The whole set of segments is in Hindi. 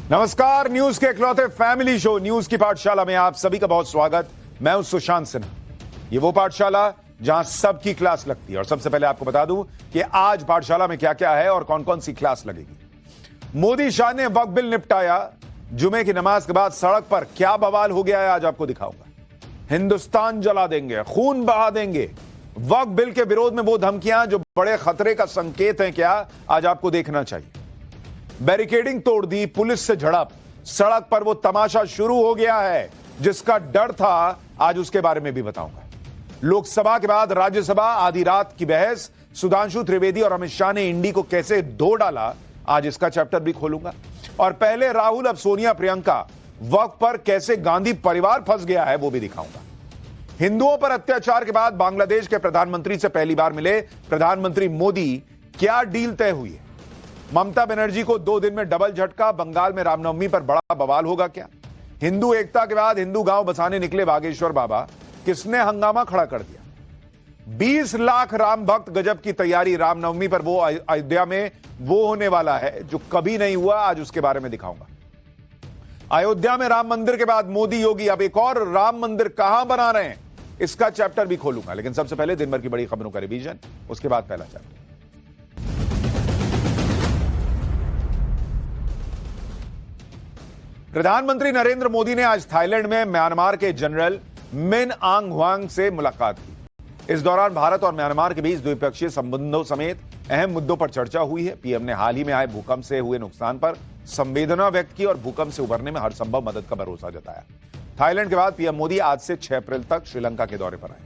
नमस्कार, न्यूज के इकलौते फैमिली शो न्यूज की पाठशाला में आप सभी का बहुत स्वागत। मैं हूं सुशांत सिन्हा। ये वो पाठशाला जहां सबकी क्लास लगती है और सबसे पहले आपको बता दूं कि आज पाठशाला में क्या क्या है और कौन कौन सी क्लास लगेगी। मोदी शाह ने वक्फ बिल निपटाया। जुमे की नमाज के बाद सड़क पर क्या बवाल हो गया है आज आपको दिखाऊंगा। हिंदुस्तान जला देंगे, खून बहा देंगे, वक्फ बिल के विरोध में वो धमकियां जो बड़े खतरे का संकेत हैं क्या, आज आपको देखना चाहिए। बैरिकेडिंग तोड़ दी, पुलिस से झड़प, सड़क पर वो तमाशा शुरू हो गया है जिसका डर था, आज उसके बारे में भी बताऊंगा। लोकसभा के बाद राज्यसभा, आधी रात की बहस, सुधांशु त्रिवेदी और अमित शाह ने इंडी को कैसे धो डाला, आज इसका चैप्टर भी खोलूंगा। और पहले राहुल अब सोनिया प्रियंका, वक्फ पर कैसे गांधी परिवार फंस गया है वो भी दिखाऊंगा। हिंदुओं पर अत्याचार के बाद बांग्लादेश के प्रधानमंत्री से पहली बार मिले प्रधानमंत्री मोदी, क्या डील तय हुई है। ममता बनर्जी को 2 दिन में डबल झटका, बंगाल में रामनवमी पर बड़ा बवाल होगा क्या। हिंदू एकता के बाद हिंदू गांव बसाने निकले बागेश्वर बाबा, किसने हंगामा खड़ा कर दिया। 20 लाख राम भक्त गजब की तैयारी, रामनवमी पर वो अयोध्या में वो होने वाला है जो कभी नहीं हुआ, आज उसके बारे में दिखाऊंगा। अयोध्या में राम मंदिर के बाद मोदी योगी अब एक और राम मंदिर कहां बना रहे हैं, इसका चैप्टर भी खोलूंगा। लेकिन सबसे पहले दिन भर की बड़ी खबरों का रिवीजन, उसके बाद पहला चैप्टर। प्रधानमंत्री नरेंद्र मोदी ने आज थाईलैंड में म्यांमार के जनरल मिन आंग ह्वांग से मुलाकात की। इस दौरान भारत और म्यांमार के बीच द्विपक्षीय संबंधों समेत अहम मुद्दों पर चर्चा हुई है। पीएम ने हाल ही में आए भूकंप से हुए नुकसान पर संवेदना व्यक्त की और भूकंप से उबरने में हर संभव मदद का भरोसा जताया। थाईलैंड के बाद पीएम मोदी आज से 6 अप्रैल तक श्रीलंका के दौरे पर आए।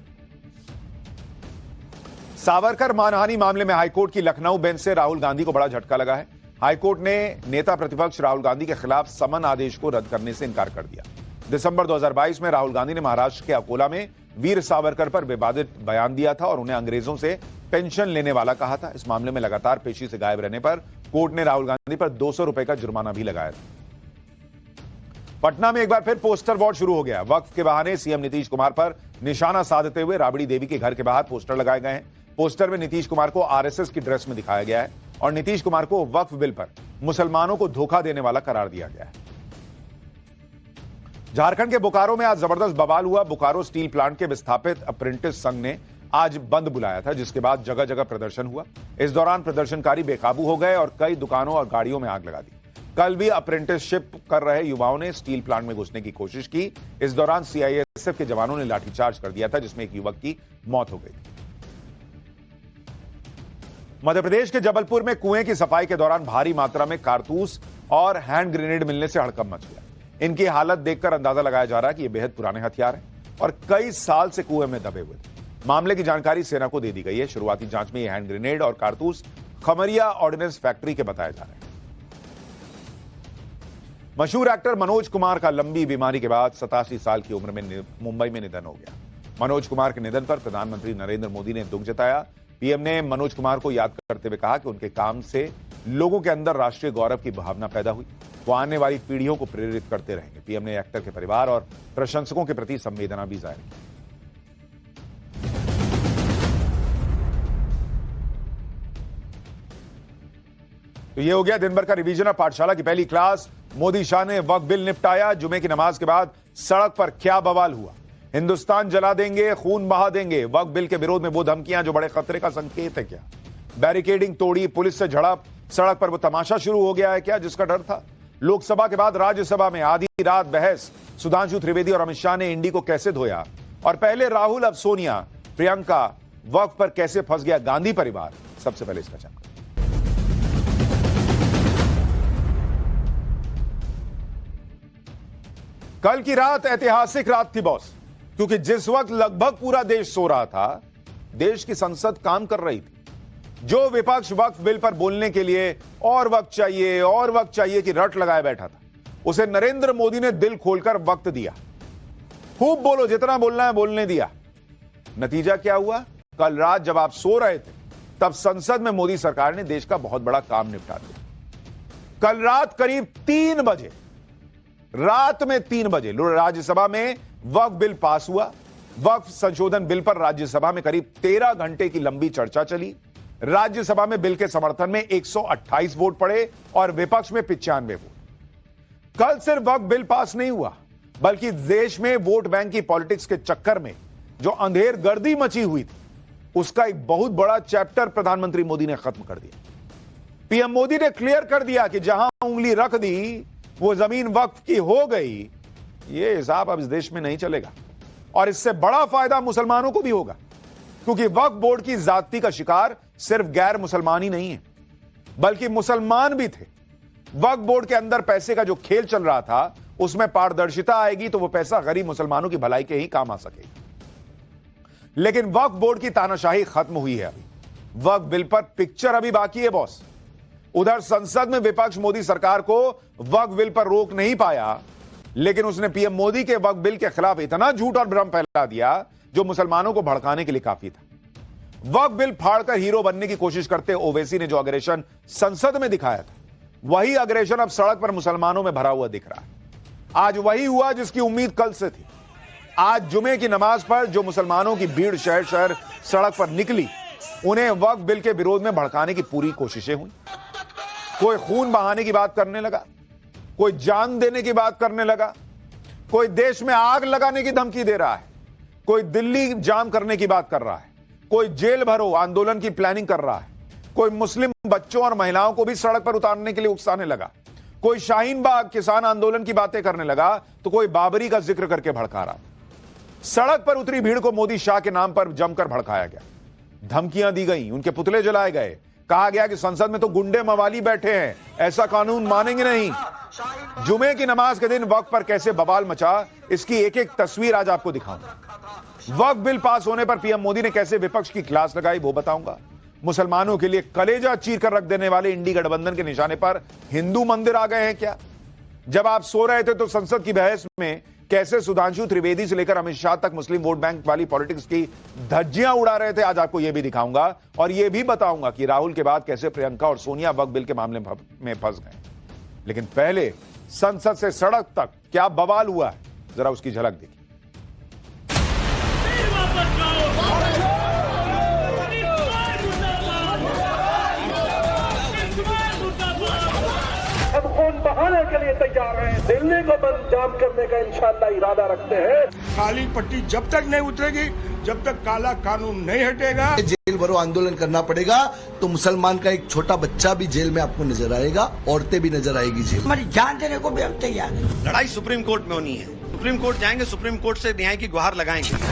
सावरकर मानहानि मामले में हाईकोर्ट की लखनऊ बेंच से राहुल गांधी को बड़ा झटका लगा है। हाईकोर्ट ने नेता प्रतिपक्ष राहुल गांधी के खिलाफ समन आदेश को रद्द करने से इनकार कर दिया। दिसंबर 2022 में राहुल गांधी ने महाराष्ट्र के अकोला में वीर सावरकर पर विवादित बयान दिया था और उन्हें अंग्रेजों से पेंशन लेने वाला कहा था। इस मामले में लगातार पेशी से गायब रहने पर कोर्ट ने राहुल गांधी पर 200 रुपए का जुर्माना भी लगाया था। पटना में एक बार फिर पोस्टर वॉर शुरू हो गया। वक्फ के बहाने सीएम नीतीश कुमार पर निशाना साधते हुए राबड़ी देवी के घर के बाहर पोस्टर लगाए गए हैं। पोस्टर में नीतीश कुमार को आरएसएस की ड्रेस में दिखाया गया है और नीतीश कुमार को वक्फ बिल पर मुसलमानों को धोखा देने वाला करार दिया गया है। झारखंड के बोकारो में आज जबरदस्त बवाल हुआ। बोकारो स्टील प्लांट के विस्थापित अप्रेंटिस संघ ने आज बंद बुलाया था, जिसके बाद जगह जगह प्रदर्शन हुआ। इस दौरान प्रदर्शनकारी बेकाबू हो गए और कई दुकानों और गाड़ियों में आग लगा दी। कल भी अप्रेंटिसशिप कर रहे युवाओं ने स्टील प्लांट में घुसने की कोशिश की। इस दौरान सीआईएसएफ के जवानों ने लाठीचार्ज कर दिया था, जिसमें एक युवक की मौत हो गई। मध्य प्रदेश के जबलपुर में कुएं की सफाई के दौरान भारी मात्रा में कारतूस और हैंड ग्रेनेड मिलने से हड़कंप मच गया। इनकी हालत देखकर अंदाजा लगाया जा रहा है कि ये बेहद पुराने हथियार हैं और कई साल से कुएं में दबे हुए थे। मामले की जानकारी सेना को दे दी गई है। शुरुआती जांच में ये हैंड ग्रेनेड और कारतूस खमरिया ऑर्डिनेंस फैक्ट्री के बताए जा रहे हैं। मशहूर एक्टर मनोज कुमार का लंबी बीमारी के बाद 87 साल की उम्र में मुंबई में निधन हो गया। मनोज कुमार के निधन पर प्रधानमंत्री नरेंद्र मोदी ने दुख जताया। पीएम ने मनोज कुमार को याद करते हुए कहा कि उनके काम से लोगों के अंदर राष्ट्रीय गौरव की भावना पैदा हुई। वो आने वाली पीढ़ियों को प्रेरित करते रहेंगे। पीएम ने एक्टर के परिवार और प्रशंसकों के प्रति संवेदना भी जाहिर की। तो ये हो गया दिन भर का रिवीजन ऑफ पाठशाला की पहली क्लास। मोदी शाह ने वक्फ बिल निपटाया। जुमे की नमाज के बाद सड़क पर क्या बवाल हुआ। हिंदुस्तान जला देंगे, खून बहा देंगे, वक्फ बिल के विरोध में वो धमकियां जो बड़े खतरे का संकेत है क्या। बैरिकेडिंग तोड़ी, पुलिस से झड़प, सड़क पर वो तमाशा शुरू हो गया है क्या जिसका डर था। लोकसभा के बाद राज्यसभा में आधी रात बहस, सुधांशु त्रिवेदी और अमित शाह ने इंडी को कैसे धोया। और पहले राहुल अब सोनिया प्रियंका, वक्फ पर कैसे फंस गया गांधी परिवार, सबसे पहले इसका चैप्टर। कल की रात ऐतिहासिक रात थी बॉस, क्योंकि जिस वक्त लगभग पूरा देश सो रहा था, देश की संसद काम कर रही थी। जो विपक्ष वक्फ बिल पर बोलने के लिए और वक्त चाहिए कि रट लगाए बैठा था, उसे नरेंद्र मोदी ने दिल खोलकर वक्त दिया। खूब बोलो, जितना बोलना है बोलने दिया। नतीजा क्या हुआ? कल रात जब आप सो रहे थे, तब संसद में मोदी सरकार ने देश का बहुत बड़ा काम निपटा दिया। कल रात करीब 3 बजे, रात में 3 बजे राज्यसभा में वक्फ बिल पास हुआ। वक्फ संशोधन बिल पर राज्यसभा में करीब 13 घंटे की लंबी चर्चा चली। राज्यसभा में बिल के समर्थन में 128 वोट पड़े और विपक्ष में 95 वोट। कल सिर्फ वक्फ बिल पास नहीं हुआ, बल्कि देश में वोट बैंक की पॉलिटिक्स के चक्कर में जो अंधेर गर्दी मची हुई थी, उसका एक बहुत बड़ा चैप्टर प्रधानमंत्री मोदी ने खत्म कर दिया। पीएम मोदी ने क्लियर कर दिया कि जहां उंगली रख दी वो जमीन वक्फ की हो गई। ये हिसाब अब इस देश में नहीं चलेगा और इससे बड़ा फायदा मुसलमानों को भी होगा, क्योंकि वक्फ बोर्ड की ज्यादती का शिकार सिर्फ गैर मुसलमान ही नहीं है, बल्कि मुसलमान भी थे। वक्फ बोर्ड के अंदर पैसे का जो खेल चल रहा था, उसमें पारदर्शिता आएगी तो वो पैसा गरीब मुसलमानों की भलाई के ही काम आ सकेगा। लेकिन वक्फ बोर्ड की तानाशाही खत्म हुई है। अभी वक्फ बिल पर पिक्चर अभी बाकी है बॉस। उधर संसद में विपक्ष मोदी सरकार को वक्फ बिल पर रोक नहीं पाया, लेकिन उसने पीएम मोदी के वक्फ बिल के खिलाफ इतना झूठ और भ्रम फैला दिया जो मुसलमानों को भड़काने के लिए काफी था। वक्फ बिल फाड़कर हीरो बनने की कोशिश करते ओवैसी ने जो अग्रेशन संसद में दिखाया था, वही अग्रेशन अब सड़क पर मुसलमानों में भरा हुआ दिख रहा है। आज वही हुआ जिसकी उम्मीद कल से थी। आज जुमे की नमाज पर जो मुसलमानों की भीड़ शहर शहर सड़क पर निकली, उन्हें वक्फ बिल के विरोध में भड़काने की पूरी कोशिशें हुई। कोई खून बहाने की बात करने लगा, कोई जान देने की बात करने लगा, कोई देश में आग लगाने की धमकी दे रहा है, कोई दिल्ली जाम करने की बात कर रहा है, कोई जेल भरो आंदोलन की प्लानिंग कर रहा है, कोई मुस्लिम बच्चों और महिलाओं को भी सड़क पर उतारने के लिए उकसाने लगा, कोई शाहीन बाग किसान आंदोलन की बातें करने लगा, तो कोई बाबरी का जिक्र करके भड़का रहा। सड़क पर उतरी भीड़ को मोदी शाह के नाम पर जमकर भड़काया गया, धमकियां दी गई, उनके पुतले जलाए गए, कहा गया कि संसद में तो गुंडे मवाली बैठे हैं, ऐसा कानून मानेंगे नहीं। जुमे की नमाज के दिन वक्फ पर कैसे बवाल मचा, इसकी एक एक तस्वीर आज आपको दिखाऊंगा। वक्फ बिल पास होने पर पीएम मोदी ने कैसे विपक्ष की क्लास लगाई, वो बताऊंगा। मुसलमानों के लिए कलेजा चीर कर रख देने वाले इंडी गठबंधन के निशाने पर हिंदू मंदिर आ गए हैं क्या? जब आप सो रहे थे तो संसद की बहस में कैसे सुधांशु त्रिवेदी से लेकर अमित शाह तक मुस्लिम वोट बैंक वाली पॉलिटिक्स की धज्जियां उड़ा रहे थे, आज आपको यह भी दिखाऊंगा। और यह भी बताऊंगा कि राहुल के बाद कैसे प्रियंका और सोनिया वक्फ बिल के मामले में फंस गए। लेकिन पहले संसद से सड़क तक क्या बवाल हुआ है, जरा उसकी झलक देखिए। हम खून बहाने के लिए तैयार हैं, दिल्ली को बंद जाम करने का इंशाअल्लाह इरादा रखते हैं। काली पट्टी जब तक नहीं उतरेगी, जब तक काला कानून नहीं हटेगा, जेल भरो आंदोलन करना पड़ेगा। तो मुसलमान का एक छोटा बच्चा भी जेल में आपको नजर आएगा, औरतें भी नजर आएगी जेल। हमारी जान देने को भी हम तैयार हैं। लड़ाई सुप्रीम कोर्ट में होनी है। सुप्रीम कोर्ट जाएंगे, सुप्रीम कोर्ट से न्याय की गुहार लगाएंगे।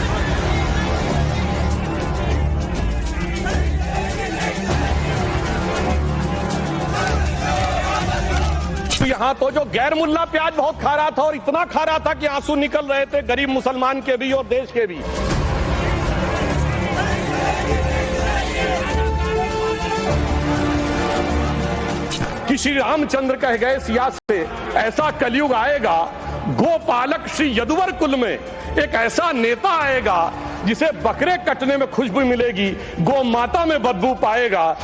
यहाँ तो जो गैर मुल्ला प्याज बहुत खा रहा था, और इतना खा रहा था कि आंसू निकल रहे थे गरीब मुसलमान के भी और देश के भी। कि श्री रामचंद्र कह गए सिया से, ऐसा कलयुग आएगा, गोपालक श्री यदुवर कुल में एक ऐसा नेता आएगा जिसे बकरे कटने में खुशबू मिलेगी, गौ माता में बदबू पाएगा।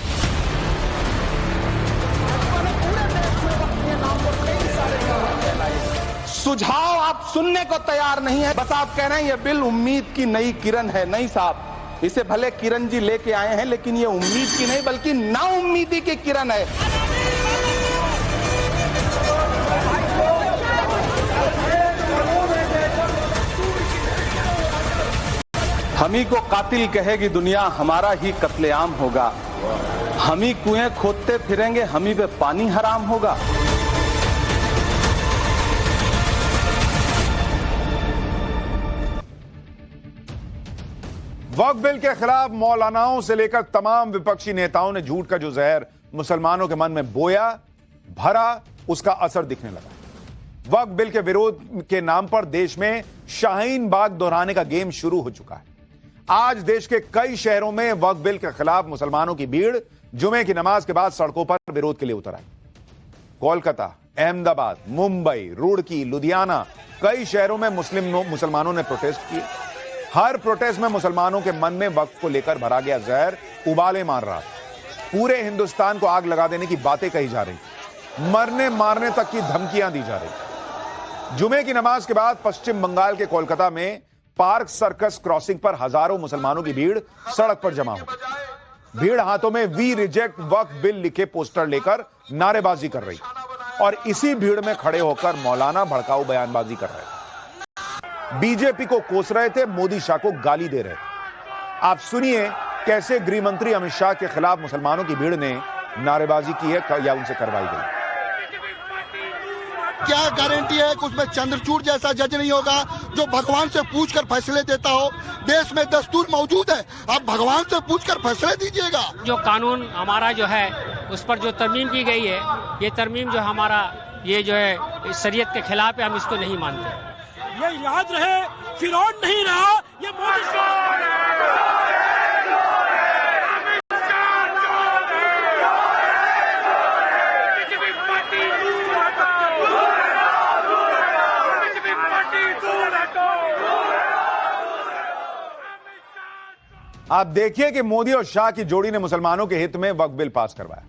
सुझाव आप सुनने को तैयार नहीं है, बस आप कह रहे हैं ये बिल उम्मीद की नई किरण है। नहीं साहब, इसे भले किरण जी लेके आए हैं, लेकिन ये उम्मीद की नहीं बल्कि नाउम्मीदी की किरण है। हम ही को कातिल कहेगी दुनिया, हमारा ही कत्लेआम होगा। हम ही कुएं खोदते फिरेंगे, हम ही पे पानी हराम होगा। वक्फ बिल के खिलाफ मौलानाओं से लेकर तमाम विपक्षी नेताओं ने झूठ का जो जहर मुसलमानों के मन में बोया भरा, उसका असर दिखने लगा। वक्फ बिल के विरोध के नाम पर देश में शाहीन बाग दोहराने का गेम शुरू हो चुका है। आज देश के कई शहरों में वक्फ बिल के खिलाफ मुसलमानों की भीड़ जुमे की नमाज के बाद सड़कों पर विरोध के लिए उतर आई। कोलकाता, अहमदाबाद, मुंबई, रुड़की, लुधियाना, कई शहरों में मुसलमानों ने प्रोटेस्ट किए। हर प्रोटेस्ट में मुसलमानों के मन में वक्फ को लेकर भरा गया जहर उबाले मार रहा था। पूरे हिंदुस्तान को आग लगा देने की बातें कही जा रही, मरने मारने तक की धमकियां दी जा रही। जुमे की नमाज के बाद पश्चिम बंगाल के कोलकाता में पार्क सर्कस क्रॉसिंग पर हजारों मुसलमानों की भीड़ सड़क पर जमा हो। भीड़ हाथों में वी रिजेक्ट वक्फ बिल लिखे पोस्टर लेकर नारेबाजी कर रही और इसी भीड़ में खड़े होकर मौलाना भड़काऊ बयानबाजी कर रहे थे, बीजेपी को कोस रहे थे, मोदी शाह को गाली दे रहे थे। आप सुनिए कैसे गृह मंत्री अमित शाह के खिलाफ मुसलमानों की भीड़ ने नारेबाजी की है या उनसे करवाई गई। क्या गारंटी है कि उसमें चंद्रचूड़ जैसा जज नहीं होगा जो भगवान से पूछकर फैसले देता हो? देश में दस्तूर मौजूद है, आप भगवान से पूछकर फैसले दीजिएगा। जो कानून हमारा जो है उस पर जो तरमीम की गई है, ये तरमीम जो हमारा ये जो है शरीयत के खिलाफ है, हम इसको नहीं मानते। ये याद रहे, फिरौन नहीं रहा, ये मोदी। आप देखिए कि मोदी और शाह की जोड़ी ने मुसलमानों के हित में वक्फ बिल पास करवाया,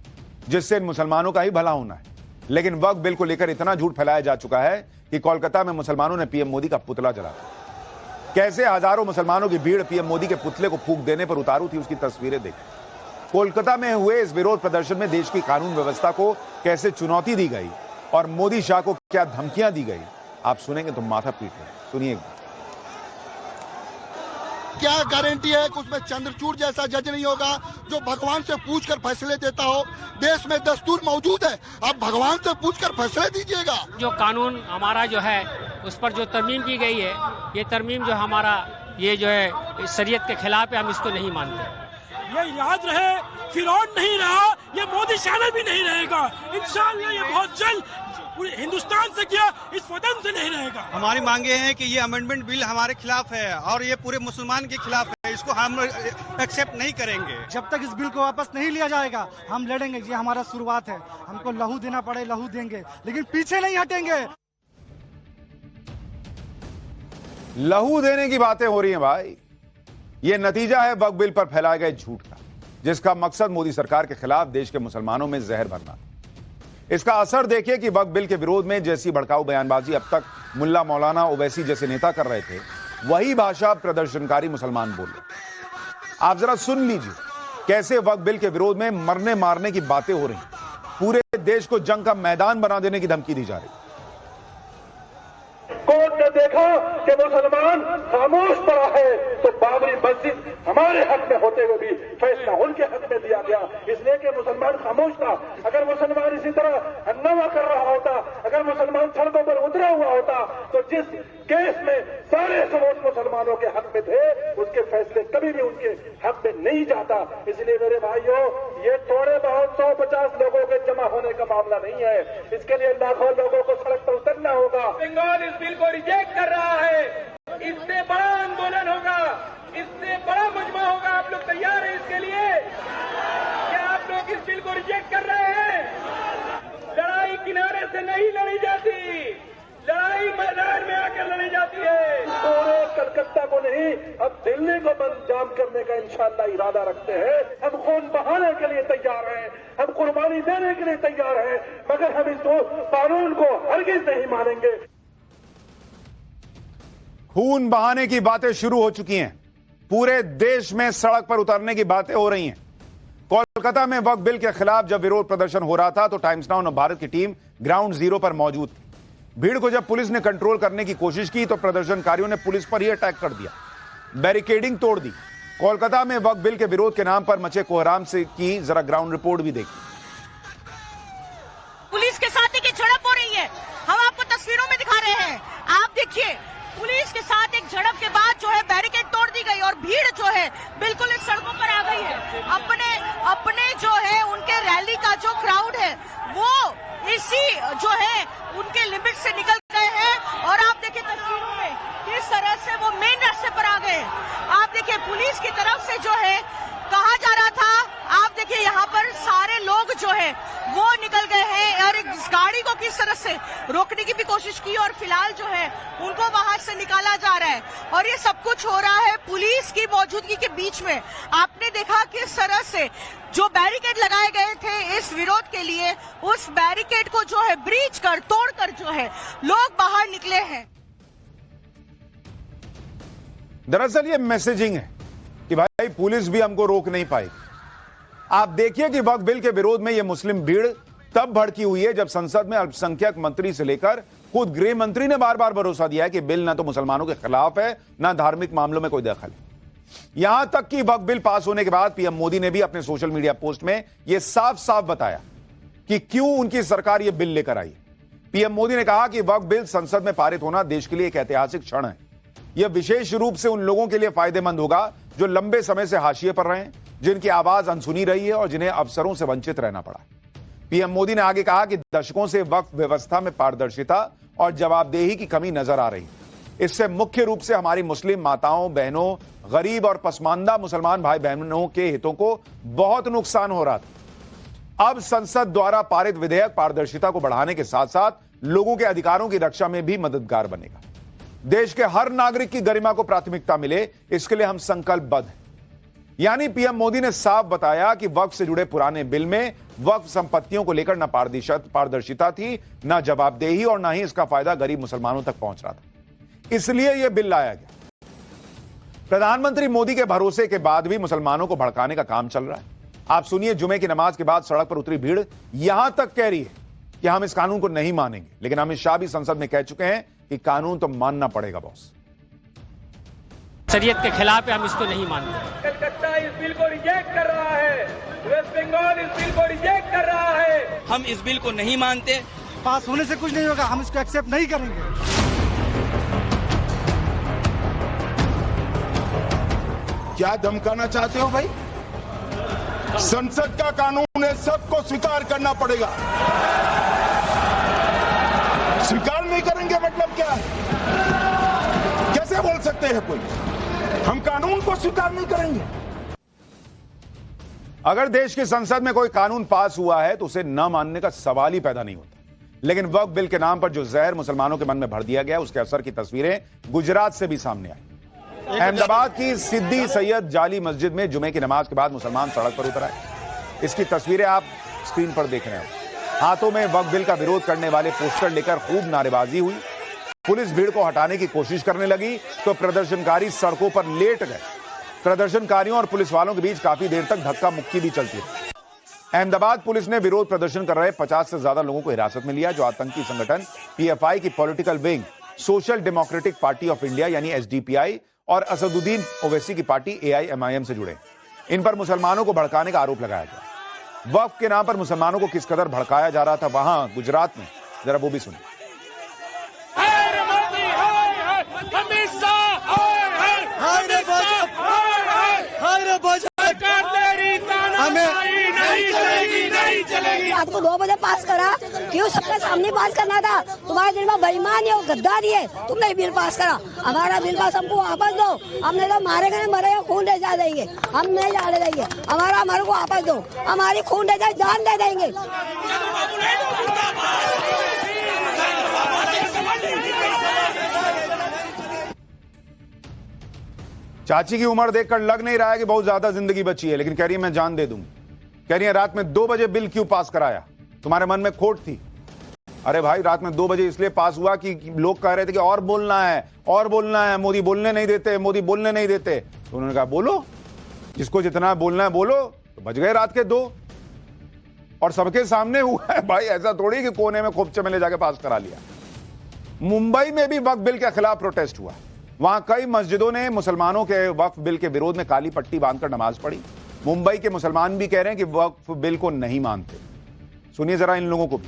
जिससे इन मुसलमानों का ही भला होना है। लेकिन वक्फ बिल को लेकर इतना झूठ फैलाया जा चुका है कि कोलकाता में मुसलमानों ने पीएम मोदी का पुतला जलाया। कैसे हजारों मुसलमानों की भीड़ पीएम मोदी के पुतले को फूंक देने पर उतारू थी, उसकी तस्वीरें देखी। कोलकाता में हुए इस विरोध प्रदर्शन में देश की कानून व्यवस्था को कैसे चुनौती दी गई और मोदी शाह को क्या धमकियां दी गई, आप सुनेंगे तो माथा पीट रहे। सुनिए। क्या गारंटी है कि उसमें चंद्रचूड़ जैसा जज नहीं होगा जो भगवान से पूछकर फैसले देता हो? देश में दस्तूर मौजूद है, आप भगवान से पूछकर फैसले दीजिएगा। जो कानून हमारा जो है उस पर जो तरमीम की गई है, ये तरमीम जो हमारा ये जो है शरीयत के खिलाफ है, हम इसको नहीं मानते। ये याद रहे, फिरौन नहीं रहा, ये मोदी शाह भी नहीं रहेगा। इंशाअल्लाह ये बहुत जल्द पूरे हिंदुस्तान से किया, इस वतन से नहीं रहेगा। हमारी मांगे हैं कि ये अमेंडमेंट बिल हमारे खिलाफ है और ये पूरे मुसलमान के खिलाफ है, इसको हम एक्सेप्ट नहीं करेंगे। जब तक इस बिल को वापस नहीं लिया जाएगा हम लड़ेंगे। ये हमारा शुरुआत है, हमको लहू देना पड़े लहू देंगे, लेकिन पीछे नहीं हटेंगे। लहू देने की बातें हो रही हैं भाई, ये नतीजा है वक्फ बिल पर फैलाए गए झूठ का, जिसका मकसद मोदी सरकार के खिलाफ देश के मुसलमानों में जहर भरना। इसका असर देखिए कि वक्फ बिल के विरोध में जैसी भड़काऊ बयानबाजी अब तक मुल्ला मौलाना ओवैसी जैसे नेता कर रहे थे, वही भाषा प्रदर्शनकारी मुसलमान बोल रहे। आप जरा सुन लीजिए कैसे वक्फ बिल के विरोध में मरने मारने की बातें हो रही, पूरे देश को जंग का मैदान बना देने की धमकी दी जा रही। कोर्ट ने देखा कि मुसलमान खामोश पड़ा है, तो बाबरी मस्जिद हमारे हक में होते हुए भी फैसला उनके हक में दिया गया, इसलिए कि मुसलमान खामोश था। अगर मुसलमान इसी तरह हंगामा कर रहा होता, अगर मुसलमान सड़कों पर उतरा हुआ होता, तो जिस केस में सारे सबूत मुसलमानों के हक में थे, उसके फैसले कभी भी उनके हक में नहीं जाता। इसलिए मेरे भाइयों, ये थोड़े बहुत 150 लोगों के जमा होने का मामला नहीं है, इसके लिए लाखों लोगों को सड़क पर उतरना होगा। बंगाल इस बिल को रिजेक्ट कर रहा है, इससे बड़ा आंदोलन होगा, इससे बड़ा मुजमा होगा। आप लोग तैयार हैं इसके लिए? क्या आप लोग इस बिल को रिजेक्ट कर रहे हैं? लड़ाई किनारे से नहीं लड़ी जाती, लड़ाई मैदान में आकर लड़ी जाती है। पूरे कलकत्ता को नहीं, अब दिल्ली को बंद जाम करने का इंशाअल्लाह इरादा रखते हैं। हम खून बहाने के लिए तैयार हैं, हम कुर्बानी देने के लिए तैयार हैं, मगर हम इस कानून को हरगिज नहीं मानेंगे। खून बहाने की बातें शुरू हो चुकी हैं, पूरे देश में सड़क पर उतरने की बातें हो रही हैं। कोलकाता में वक्फ बिल के खिलाफ जब विरोध प्रदर्शन हो रहा था तो टाइम्स नाउ भारत की टीम ग्राउंड जीरो पर मौजूद थी। भीड़ को जब पुलिस ने कंट्रोल करने की कोशिश की तो प्रदर्शनकारियों ने पुलिस पर ही अटैक कर दिया, बैरिकेडिंग तोड़ दी। कोलकाता में वक्फ बिल के विरोध के नाम पर मचे कोहराम से की जरा ग्राउंड रिपोर्ट भी देखी। पुलिस के साथ एक झड़प हो रही है, हम आपको तस्वीरों में दिखा रहे हैं। आप देखिए, पुलिस के साथ एक झड़प के बाद जो है बैरिकेड तोड़ दी गई और भीड़ जो है बिल्कुल इस सड़कों पर आ गई है। अपने जो है उनके रैली का जो क्राउड है वो इसी जो है उनके लिमिट से निकल गए हैं और आप देखिए तस्वीरों में किस तरह से वो मेन रास्ते पर आ गए। आप देखिए पुलिस की तरफ से जो है कहा जा रहा था, आप देखिए यहाँ पर सारे लोग जो है वो निकल गए हैं और इस गाड़ी को किस तरह से रोकने की भी कोशिश की और फिलहाल जो है उनको बाहर से निकाला जा रहा है और ये सब कुछ हो रहा है पुलिस की मौजूदगी के बीच में। आपने देखा किस तरह से जो बैरिकेड लगाए गए थे इस विरोध के लिए, उस बैरिकेड को जो है ब्रीच कर तोड़कर जो है लोग बाहर निकले हैं। दरअसल ये मैसेजिंग है कि भाई पुलिस भी हमको रोक नहीं पाई। आप देखिए कि वक्फ बिल के विरोध में ये मुस्लिम भीड़ तब भड़की हुई है जब संसद में अल्पसंख्यक मंत्री से लेकर खुद गृह मंत्री ने बार बार भरोसा दिया है कि बिल ना तो मुसलमानों के खिलाफ है, ना धार्मिक मामलों में कोई दखल है। यहां तक कि वक्फ बिल पास होने के बाद पीएम मोदी ने भी अपने सोशल मीडिया पोस्ट में यह साफ साफ बताया कि क्यों उनकी सरकार यह बिल लेकर आई। पीएम मोदी ने कहा कि वक्फ बिल संसद में पारित होना देश के लिए एक ऐतिहासिक क्षण है। यह विशेष रूप से उन लोगों के लिए फायदेमंद होगा जो लंबे समय से हाशिए पर रहे हैं, जिनकी आवाज अनसुनी रही है और जिन्हें अवसरों से वंचित रहना पड़ा। पीएम मोदी ने आगे कहा कि दशकों से वक्फ व्यवस्था में पारदर्शिता और जवाबदेही की कमी नजर आ रही। इससे मुख्य रूप से हमारी मुस्लिम माताओं, बहनों, गरीब और पसमानदा मुसलमान भाई बहनों के हितों को बहुत नुकसान हो रहा था। अब संसद द्वारा पारित विधेयक पारदर्शिता को बढ़ाने के साथ साथ लोगों के अधिकारों की रक्षा में भी मददगार बनेगा। देश के हर नागरिक की गरिमा को प्राथमिकता मिले, इसके लिए हम संकल्पबद्ध हैं। यानी पीएम मोदी ने साफ बताया कि वक्फ से जुड़े पुराने बिल में वक्फ संपत्तियों को लेकर न पारदर्शिता थी, न जवाबदेही और न ही इसका फायदा गरीब मुसलमानों तक पहुंच रहा था। इसलिए यह बिल लाया गया। प्रधानमंत्री मोदी के भरोसे के बाद भी मुसलमानों को भड़काने का काम चल रहा है। आप सुनिए, जुमे की नमाज के बाद सड़क पर उतरी भीड़ यहां तक कह रही है कि हम इस कानून को नहीं मानेंगे, लेकिन अमित शाह भी संसद में कह चुके हैं कि कानून तो मानना पड़ेगा बॉस। शरीयत के खिलाफ है, हम इसको नहीं मानते। कलकत्ता इस बिल को रिजेक्ट कर रहा है, वेस्ट बंगाल इस बिल को रिजेक्ट कर रहा है। हम इस बिल को नहीं मानते। पास होने से कुछ नहीं होगा, हम इसको एक्सेप्ट नहीं करेंगे। क्या धमकाना चाहते हो भाई? संसद का कानून है, सबको स्वीकार करना पड़ेगा। स्वीकार नहीं करेंगे मतलब क्या? कैसे बोल सकते हैं कोई? हम कानून को स्वीकार नहीं करेंगे। अगर देश की संसद में कोई कानून पास हुआ है तो उसे न मानने का सवाल ही पैदा नहीं होता। लेकिन वक्फ बिल के नाम पर जो जहर मुसलमानों के मन में भर दिया गया, उसके असर की तस्वीरें गुजरात से भी सामने आई। अहमदाबाद की सिद्दी सैयद जाली मस्जिद में जुमे की नमाज के बाद मुसलमान सड़क पर उतर आए। इसकी तस्वीरें आप स्क्रीन पर देख रहे हो। हाथों में वक्फ बिल का विरोध करने वाले पोस्टर लेकर खूब नारेबाजी हुई। पुलिस भीड़ को हटाने की कोशिश करने लगी तो प्रदर्शनकारी सड़कों पर लेट गए। प्रदर्शनकारियों और पुलिस वालों के बीच काफी देर तक धक्का मुक्की भी चलती रही। अहमदाबाद पुलिस ने विरोध प्रदर्शन कर रहे 50 से ज्यादा लोगों को हिरासत में लिया, जो आतंकी संगठन पीएफआई की political wing social democratic party of India यानी एसडीपीआई और असदुद्दीन ओवैसी की पार्टी एआईएमआईएम से जुड़े। इन पर मुसलमानों को भड़काने का आरोप लगाया गया। वक्फ के नाम पर मुसलमानों को किस कदर भड़काया जा रहा था वहां गुजरात में, जरा वो भी सुनिए। आपको 2 बजे पास करा, क्यों सबके सामने पास करना था? तुम्हारे दिल में बेईमानी और गद्दारी है, तुमने बिल पास करा। हमारा बिल पास हमको वापस दो। हमने तो मारे गए मरे खून दे जा देंगे, हम नहीं जाने देंगे। हमारे को वापस दो, हमारी खून दे जाए, जान दे देंगे। चाची की उम्र देखकर लग नहीं रहा है कि बहुत ज्यादा जिंदगी बची है, लेकिन कह रही है मैं जान दे दूंगी। कह रही है रात में 2 बजे बिल क्यों पास कराया? तुम्हारे मन में खोट थी? अरे भाई, रात में 2 बजे इसलिए पास हुआ कि लोग कह रहे थे कि और बोलना है, और बोलना है, मोदी बोलने नहीं देते, मोदी बोलने नहीं देते। तो उन्होंने कहा बोलो, जिसको जितना बोलना है बोलो। तो बज गए रात के 2 और सबके सामने हुआ है भाई। ऐसा थोड़ी कि कोने में खोपचे में ले जाके पास करा लिया। मुंबई में भी वक्फ बिल के खिलाफ प्रोटेस्ट हुआ। वहां कई मस्जिदों ने मुसलमानों के वक्फ बिल के विरोध में काली पट्टी बांधकर नमाज पढ़ी। मुंबई के मुसलमान भी कह रहे हैं कि वक्फ बिल को नहीं मानते। सुनिए जरा इन लोगों को भी।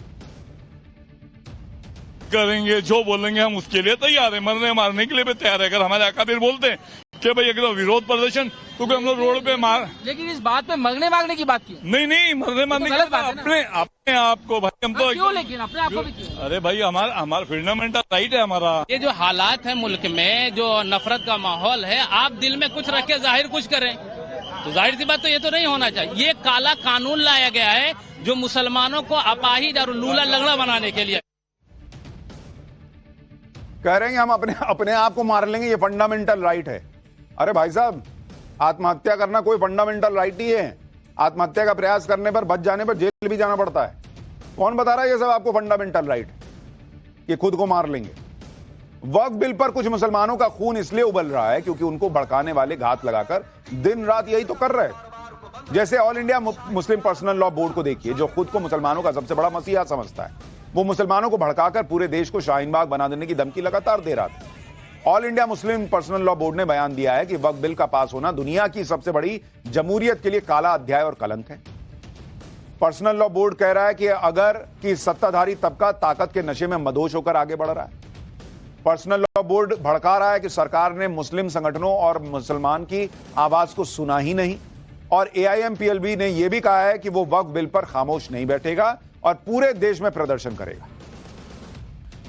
करेंगे जो बोलेंगे हम उसके लिए तैयार है, मरने मारने के लिए भी तैयार है। अगर हमारे अकाबिर बोलते हैं कि भाई अगर विरोध प्रदर्शन, क्योंकि हम लोग रोड पे मार, लेकिन इस बात में मरने मारने की बात की नहीं मरने मारने की बात, अपने आप को भाई हम तो क्यों, लेकिन अपने आप को भी क्यों? अरे भाई हमारा फंडामेंटल राइट है हमारा। ये जो हालात है मुल्क में, जो नफरत का माहौल है, आप दिल में कुछ रख के जाहिर कुछ करें, तो जाहिर सी बात तो ये तो नहीं होना चाहिए। ये काला कानून लाया गया है जो मुसलमानों को अपाहिज और लूला लगड़ा बनाने के लिए। कह रहे हैं हम अपने आप को मार लेंगे, ये फंडामेंटल राइट है। अरे भाई साहब, आत्महत्या करना कोई फंडामेंटल राइट ही है। आत्महत्या का प्रयास करने पर, बच जाने पर जेल भी जाना पड़ता है। कौन बता रहा है ये सब आपको फंडामेंटल राइट कि खुद को मार लेंगे? वक्फ बिल पर कुछ मुसलमानों का खून इसलिए उबल रहा है क्योंकि उनको भड़काने वाले घात लगाकर दिन रात यही तो कर रहे हैं। जैसे all India Muslim personal law board को देखिए, जो खुद को मुसलमानों का सबसे बड़ा मसीहा समझता है। वो मुसलमानों को भड़काकर पूरे देश को शाहीन बाग बना देने की धमकी लगातार दे रहा था। All India Muslim personal law board ने बयान दिया है कि वक्फ बिल का पास होना दुनिया की सबसे बड़ी जमहूरियत के लिए काला अध्याय और कलंक है। पर्सनल लॉ बोर्ड कह रहा है कि अगर कि सत्ताधारी तबका ताकत के नशे में मदहोश होकर आगे बढ़ रहा है। पर्सनल लॉ बोर्ड भड़का रहा है कि सरकार ने मुस्लिम संगठनों और मुसलमान की आवाज को सुना ही नहीं, और AIMPLB ने यह भी कहा है कि वो वक्फ बिल पर खामोश नहीं बैठेगा और पूरे देश में प्रदर्शन करेगा।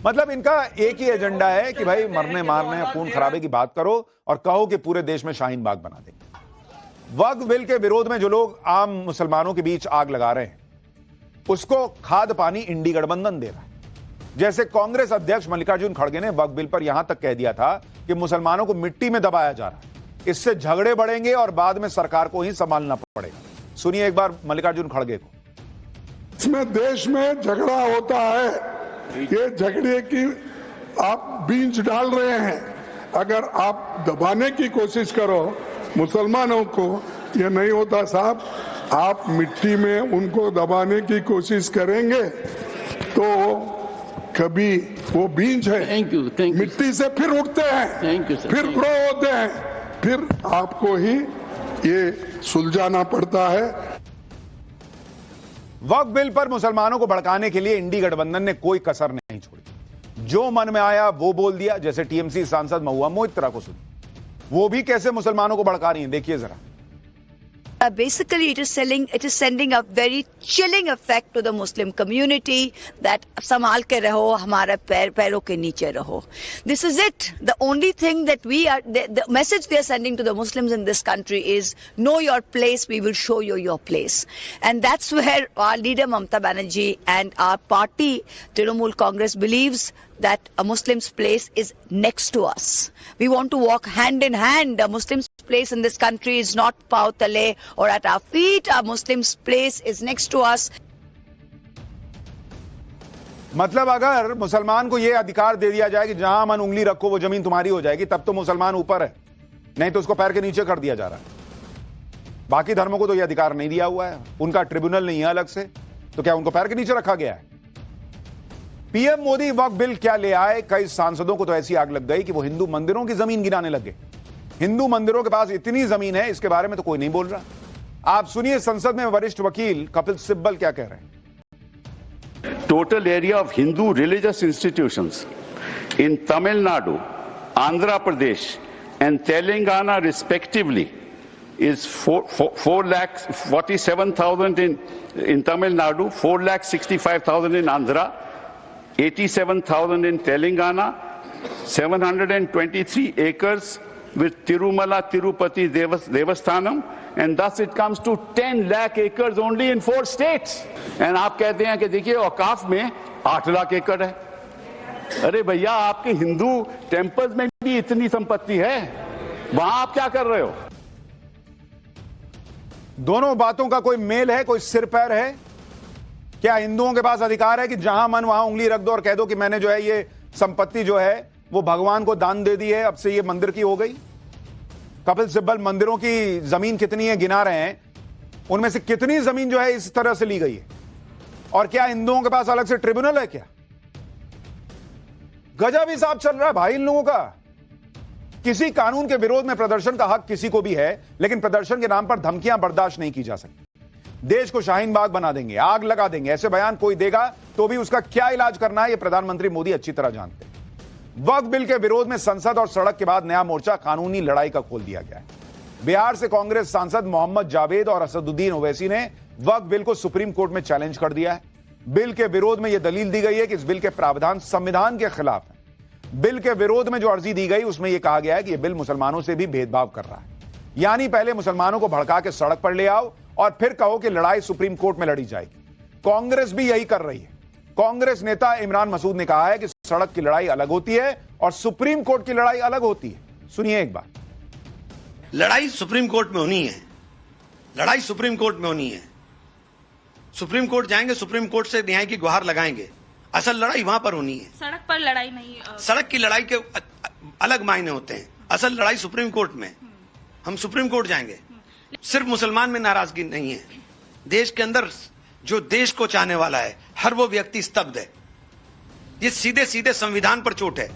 मतलब इनका एक ही एजेंडा है कि भाई मरने मारने खून खराबे की बात करो और कहो कि पूरे देश में शाहीन बाग बना देंगे। वक्फ बिल के विरोध में जो लोग आम मुसलमानों के बीच आग लगा रहे हैं, उसको खाद पानी इंडी गठबंधन दे रहा है। जैसे कांग्रेस अध्यक्ष मल्लिकार्जुन खड़गे ने वक्फ बिल पर यहां तक कह दिया था कि मुसलमानों को मिट्टी में दबाया जा रहा है, इससे झगड़े बढ़ेंगे और बाद में सरकार को ही संभालना पड़ेगा। सुनिए एक बार मल्लिकार्जुन खड़गे को। इसमें देश में झगड़ा होता है, ये झगड़े की आप बीज डाल रहे हैं। अगर आप दबाने की कोशिश करो मुसलमानों को, ये नहीं होता साहब। आप मिट्टी में उनको दबाने की कोशिश करेंगे तो कभी वो बीज है, मिट्टी से फिर उठते हैं, फिर ग्रो होते हैं, फिर आपको ही ये सुलझाना पड़ता है। वक्फ बिल पर मुसलमानों को भड़काने के लिए इंडी गठबंधन ने कोई कसर नहीं छोड़ी। जो मन में आया वो बोल दिया। जैसे TMC सांसद महुआ मोइत्रा को सुनिए, वो भी कैसे मुसलमानों को भड़का रही हैं, देखिए जरा। Basically, it is sending a very chilling effect to the Muslim community that संभाल के रहो, हमारे पैरों के नीचे रहो. This is it. The only thing that the message they are sending to the Muslims in this country is know your place. We will show you your place, and that's where our leader Mamata Banerjee and our party Trinamool Congress believes that a Muslim's place is next to us. We want to walk hand in hand. A Muslim's place in this country is not pav tale or at our feet. A Muslim's place is next to us. मतलब अगर मुसलमान को यह अधिकार दे दिया जाए कि जहां मन उंगली रखो वो जमीन तुम्हारी हो जाएगी, तब तो मुसलमान ऊपर है, नहीं तो उसको पैर के नीचे कर दिया जा रहा है। बाकी धर्मों को तो यह अधिकार नहीं दिया हुआ है, उनका ट्रिब्यूनल नहीं है अलग से, तो क्या उनको पैर के नीचे रखा गया है? पीएम मोदी वक्फ बिल क्या ले आए, कई सांसदों को तो ऐसी आग लग गई कि वो हिंदू मंदिरों की जमीन गिराने लगे। हिंदू मंदिरों के पास इतनी जमीन है, इसके बारे में तो कोई नहीं बोल रहा। आप सुनिए संसद में वरिष्ठ वकील कपिल सिब्बल क्या कह रहे हैं। Total area of Hindu religious institutions in Tamil Nadu, Andhra Pradesh and Telangana respectively is 4,47,000 in Tamil Nadu, 4,65,000 in Andhra, 87,000 in Telangana, 723 acres with Tirumala Tirupati Devasthanam, and thus it comes to 10 lakh acres only in 4 states. And आप कहते हैं कि देखिए औकाफ में 8 लाख एकड़ है। अरे भैया आपके हिंदू टेम्पल्स में भी इतनी संपत्ति है, वहां आप क्या कर रहे हो? दोनों बातों का कोई मेल है, कोई सिर पैर है? क्या हिंदुओं के पास अधिकार है कि जहां मन वहां उंगली रख दो और कह दो कि मैंने जो है ये संपत्ति जो है वो भगवान को दान दे दी है, अब से ये मंदिर की हो गई? कपिल सिब्बल मंदिरों की जमीन कितनी है गिना रहे हैं, उनमें से कितनी जमीन जो है इस तरह से ली गई है? और क्या हिंदुओं के पास अलग से ट्रिब्यूनल है क्या? गजब हिसाब चल रहा है भाई इन लोगों का। किसी कानून के विरोध में प्रदर्शन का हक किसी को भी है, लेकिन प्रदर्शन के नाम पर धमकियां बर्दाश्त नहीं की जा सकती। देश को शाहीन बाग बना देंगे, आग लगा देंगे, ऐसे बयान कोई देगा तो भी उसका क्या इलाज करना है, यह प्रधानमंत्री मोदी अच्छी तरह जानते हैं। वक्फ बिल के विरोध में संसद और सड़क के बाद नया मोर्चा कानूनी लड़ाई का खोल दिया गया है। बिहार से कांग्रेस सांसद मोहम्मद जावेद और असदुद्दीन ओवैसी ने वक्फ बिल को सुप्रीम कोर्ट में चैलेंज कर दिया है। बिल के विरोध में यह दलील दी गई है कि इस बिल के प्रावधान संविधान के खिलाफ है। बिल के विरोध में जो अर्जी दी गई उसमें यह कहा गया है कि यह बिल मुसलमानों से भी भेदभाव कर रहा है, यानी पहले मुसलमानों को भड़का के सड़क पर ले आओ और फिर कहो कि लड़ाई सुप्रीम कोर्ट में लड़ी जाएगी। कांग्रेस भी यही कर रही है। कांग्रेस नेता इमरान मसूद ने कहा है कि सड़क की लड़ाई अलग होती है और सुप्रीम कोर्ट की लड़ाई अलग होती है। सुनिए एक बार। लड़ाई सुप्रीम कोर्ट में होनी है, लड़ाई सुप्रीम कोर्ट में होनी है। सुप्रीम कोर्ट जाएंगे, सुप्रीम कोर्ट से न्याय की गुहार लगाएंगे। असल लड़ाई वहां पर होनी है, सड़क पर लड़ाई नहीं। सड़क की लड़ाई के अलग मायने होते हैं, असल लड़ाई सुप्रीम कोर्ट में। हम सुप्रीम कोर्ट जाएंगे, सिर्फ मुसलमान में नाराजगी नहीं है, देश के अंदर जो देश को चाहने वाला है हर वो व्यक्ति स्तब्ध है। ये सीधे सीधे संविधान पर चोट है।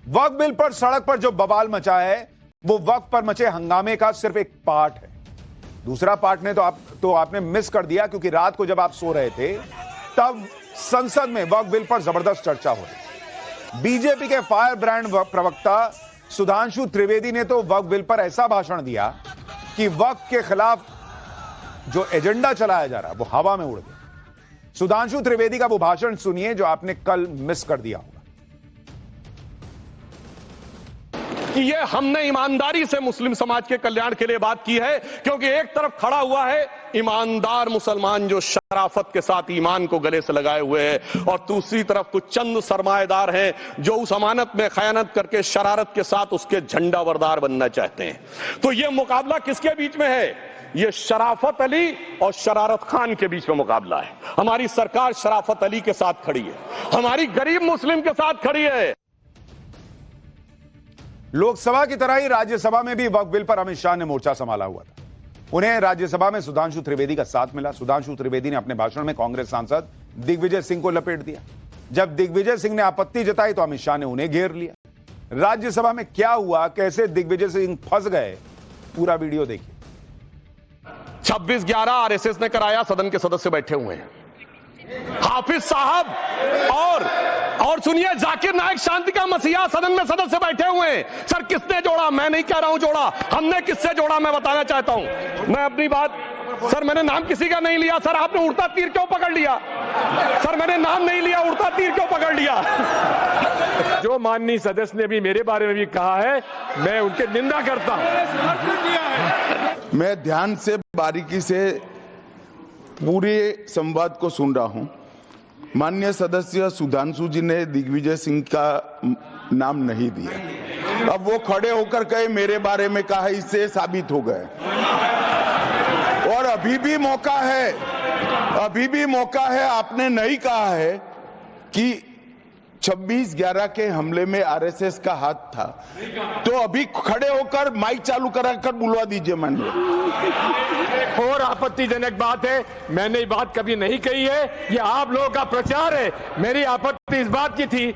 वक्फ बिल पर सड़क पर जो बवाल मचा है वो वक्फ पर मचे हंगामे का सिर्फ एक पार्ट है। दूसरा पार्ट ने तो आपने मिस कर दिया, क्योंकि रात को जब आप सो रहे थे तब संसद में वक्फ बिल पर जबरदस्त चर्चा हो रही। बीजेपी के फायर ब्रांड प्रवक्ता सुधांशु त्रिवेदी ने तो वक्फ बिल पर ऐसा भाषण दिया कि वक्फ के खिलाफ जो एजेंडा चलाया जा रहा है वो हवा में उड़ गया। सुधांशु त्रिवेदी का वो भाषण सुनिए जो आपने कल मिस कर दिया होगा। कि ये हमने ईमानदारी से मुस्लिम समाज के कल्याण के लिए बात की है, क्योंकि एक तरफ खड़ा हुआ है ईमानदार मुसलमान जो शराफत के साथ ईमान को गले से लगाए हुए हैं, और दूसरी तरफ कुछ चंद सरमाएदार हैं जो उस अमानत में खयानत करके शरारत के साथ उसके झंडा बरदार बनना चाहते हैं। तो ये मुकाबला किसके बीच में है? ये शराफत अली और शरारत खान के बीच में मुकाबला है। हमारी सरकार शराफत अली के साथ खड़ी है, हमारी गरीब मुस्लिम के साथ खड़ी है। लोकसभा की तरह ही राज्यसभा में भी वक्फ बिल पर अमित शाह ने मोर्चा संभाला हुआ था। उन्हें राज्यसभा में सुधांशु त्रिवेदी का साथ मिला। सुधांशु त्रिवेदी ने अपने भाषण में कांग्रेस सांसद दिग्विजय सिंह को लपेट दिया। जब दिग्विजय सिंह ने आपत्ति जताई तो अमित शाह ने उन्हें घेर लिया। राज्यसभा में क्या हुआ, कैसे दिग्विजय सिंह फंस गए, पूरा वीडियो देखिए। 26/11 आरएसएस ने कराया, सदन के सदस्य बैठे हुए हैं। हाफिज साहब और सुनिए, जाकिर नायक शांति का मसीहा सदन में सदस्य बैठे हुए हैं। सर किसने जोड़ा? मैं नहीं कह रहा हूं जोड़ा, हमने किससे जोड़ा मैं बताना चाहता हूं। मैं अपनी बात, सर मैंने नाम किसी का नहीं लिया। सर आपने उड़ता तीर क्यों पकड़ लिया? सर मैंने नाम नहीं लिया, उड़ता तीर क्यों पकड़ लिया? जो माननीय सदस्य ने भी मेरे बारे में भी कहा है, मैं उनकी निंदा करता हूं। मैं ध्यान से बारीकी से पूरे संवाद को सुन रहा हूं। माननीय सदस्य सुधांशु जी ने दिग्विजय सिंह का नाम नहीं दिया। अब वो खड़े होकर कहे मेरे बारे में कहा, इससे साबित हो गए। और अभी भी मौका है, आपने नहीं कहा है कि 26/11 के हमले में आरएसएस का हाथ था, तो अभी खड़े होकर माइक चालू कराकर बुलवा दीजिए। माननीय और आपत्तिजनक बात है, मैंने ये बात कभी नहीं कही है, ये आप लोगों का प्रचार है। मेरी आपत्ति इस बात की थी।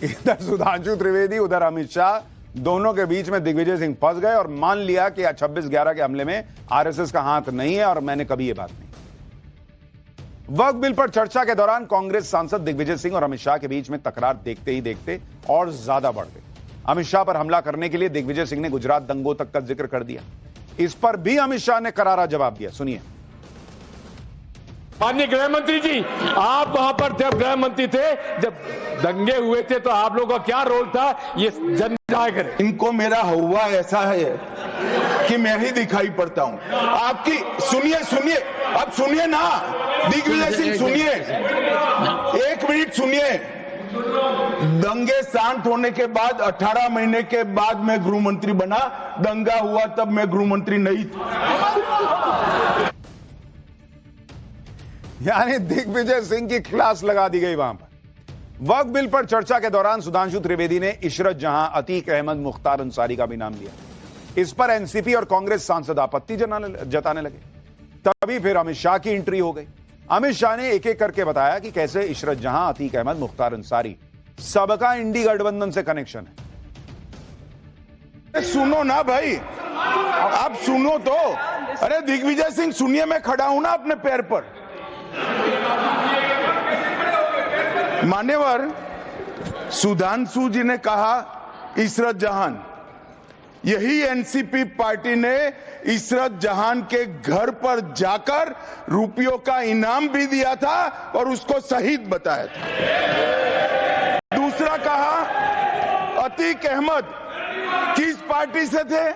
इधर सुधांशु त्रिवेदी, उधर अमित शाह, दोनों के बीच में दिग्विजय सिंह फंस गए और मान लिया कि 26/11 के हमले में आरएसएस का हाथ नहीं है और मैंने कभी ये बात नहीं। वक्फ बिल पर चर्चा के दौरान कांग्रेस सांसद दिग्विजय सिंह और अमित शाह के बीच में तकरार देखते ही देखते और ज्यादा बढ़ गई। अमित शाह पर हमला करने के लिए दिग्विजय सिंह ने गुजरात दंगों तक का जिक्र कर दिया। इस पर भी अमित शाह ने करारा जवाब दिया, सुनिए। माननीय गृह मंत्री जी, आप वहां पर जब गृह मंत्री थे, जब दंगे हुए थे, तो आप लोगों का क्या रोल था, ये जन करें। इनको मेरा हुआ ऐसा है कि मैं ही दिखाई पड़ता हूं। आपकी सुनिए, अब सुनिए ना दिग्विजय सिंह, सुनिए, 1 मिनट सुनिए। दंगे शांत होने के बाद 18 महीने के बाद मैं गृह मंत्री बना। दंगा हुआ तब मैं गृह मंत्री नहीं था। यानी दिग्विजय सिंह की क्लास लगा दी गई वहां पर। वक्फ बिल पर चर्चा के दौरान सुधांशु त्रिवेदी ने इशरत जहां, अतीक अहमद, मुख्तार अंसारी का भी नाम लिया। इस पर एनसीपी और कांग्रेस सांसद आपत्ति जताने लगे। तभी फिर अमित शाह की एंट्री हो गई। अमित शाह ने एक एक करके बताया कि कैसे इशरत जहां, अतीक अहमद, मुख्तार अंसारी सबका इंडी गठबंधन से कनेक्शन है। सुनो ना भाई, आप सुनो तो। अरे दिग्विजय सिंह सुनिए, मैं खड़ा हूं ना अपने पैर पर। मान्यवर सुधांशु जी ने कहा इशरत जहां, यही एनसीपी पार्टी ने इशरत जहां के घर पर जाकर रुपयों का इनाम भी दिया था और उसको शहीद बताया था। दूसरा कहा अतीक अहमद किस पार्टी से थे?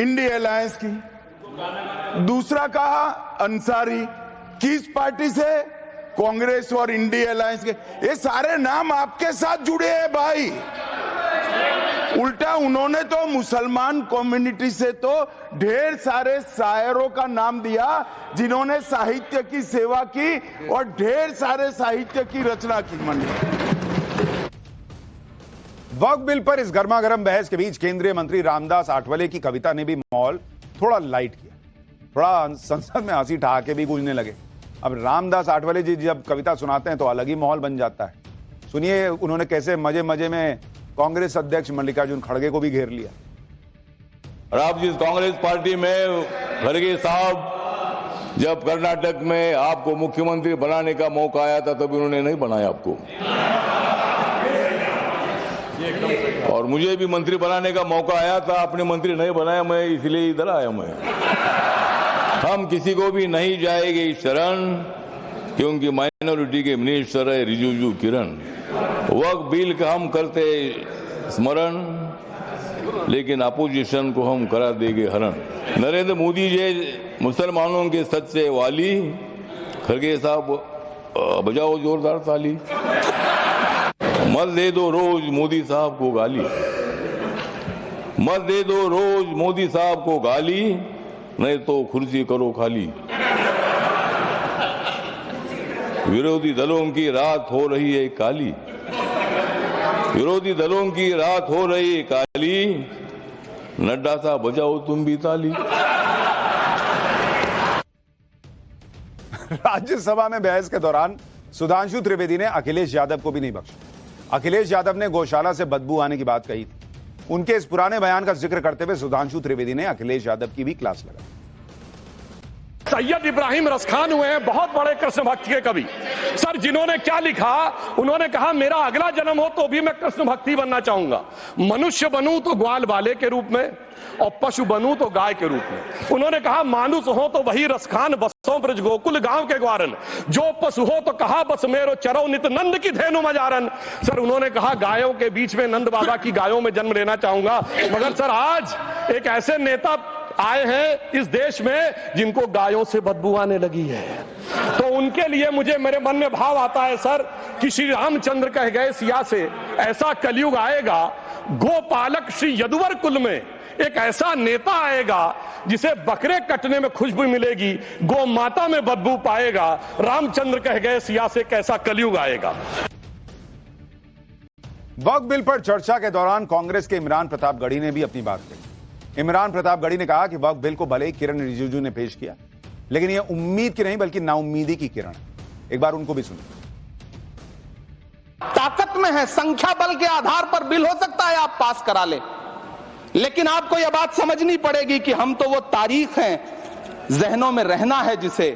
इंडिया अलायंस की। दूसरा कहा अंसारी किस पार्टी से? कांग्रेस और इंडिया अलायंस के। ये सारे नाम आपके साथ जुड़े हैं भाई। उल्टा उन्होंने तो मुसलमान कम्युनिटी से तो ढेर सारे शायरों का नाम दिया जिन्होंने साहित्य की सेवा की और ढेर सारे साहित्य की रचना की। वक्फ बिल पर इस गर्मागर्म बहस के बीच केंद्रीय मंत्री रामदास आठवले की कविता ने भी माहौल थोड़ा लाइट किया। थोड़ा संसद में हंसी ठहाके भी गूंजने लगे। अब रामदास आठवले जी जब कविता सुनाते हैं तो अलग ही माहौल बन जाता है। सुनिए उन्होंने कैसे मजे मजे में कांग्रेस अध्यक्ष मल्लिकार्जुन खड़गे को भी घेर लिया। और आप जिस कांग्रेस पार्टी में खड़गे साहब जब कर्नाटक में आपको मुख्यमंत्री बनाने का मौका आया था तभी उन्होंने नहीं बनाया आपको, और मुझे भी मंत्री बनाने का मौका आया था, आपने मंत्री नहीं बनाया, मैं इसलिए इधर आया। मैं हम किसी को भी नहीं जाएंगे शरण, क्योंकि माइनॉरिटी के मिनिस्टर है रिजिजू किरण। वक्फ बिल का हम करते स्मरण, लेकिन अपोजिशन को हम करा देंगे हरण। नरेंद्र मोदी जी मुसलमानों के सच्चे वाली, खड़गे साहब बजाओ जोरदार ताली। मत दे दो रोज मोदी साहब को गाली, मत दे दो रोज मोदी साहब को गाली, नहीं तो कुर्सी करो खाली। विरोधी दलों की रात हो रही है काली, विरोधी दलों की रात हो रही है काली, नड्डा साहब बजाओ तुम भी ताली। राज्यसभा में बहस के दौरान सुधांशु त्रिवेदी ने अखिलेश यादव को भी नहीं बख्शा। अखिलेश यादव ने गौशाला से बदबू आने की बात कही थी। उनके इस पुराने बयान का जिक्र करते हुए सुधांशु त्रिवेदी ने अखिलेश यादव की भी क्लास लगाई। सैयद इब्राहिम रसखान हुए हैं बहुत बड़े कृष्ण भक्त के कवि सर, जिन्होंने क्या लिखा, उन्होंने कहा मेरा अगला जन्म हो तो भी मैं कृष्ण भक्ति बनना चाहूंगा, मनुष्य बनूं तो ग्वाल बाले के रूप में और पशु बनूं तो गाय के रूप में। उन्होंने कहा मानुष हो तो वही रसखान बसो ब्रज गोकुल गांव के ग्वारन, जो पशु हो तो कहा बस मेरो चरो नित नंद की धेनु मजारन। सर उन्होंने कहा गायों के बीच में नंद बाबा की गायों में जन्म लेना चाहूंगा, मगर सर आज एक ऐसे नेता आए हैं इस देश में जिनको गायों से बदबू आने लगी है, तो उनके लिए मुझे मेरे मन में भाव आता है सर कि श्री रामचंद्र कह गए सिया से ऐसा कलयुग आएगा, गोपालक श्री यदुवर कुल में एक ऐसा नेता आएगा जिसे बकरे कटने में खुशबू मिलेगी, गौ माता में बदबू पाएगा। रामचंद्र कह गए सिया से कैसा कलयुग आएगा। वक्फ बिल पर चर्चा के दौरान कांग्रेस के इमरान प्रतापगढ़ी ने भी अपनी बात कही। इमरान प्रतापगढ़ी ने कहा कि वक्फ बिल को भले ही किरण रिजिजू ने पेश किया, लेकिन यह उम्मीद की नहीं बल्कि नाउम्मीदी की किरण है। एक बार उनको भी सुनिए। ताकत में है, संख्या बल के आधार पर बिल हो सकता है आप पास करा ले, लेकिन आपको यह बात समझनी पड़ेगी कि हम तो वो तारीख हैं, जहनों में रहना है जिसे,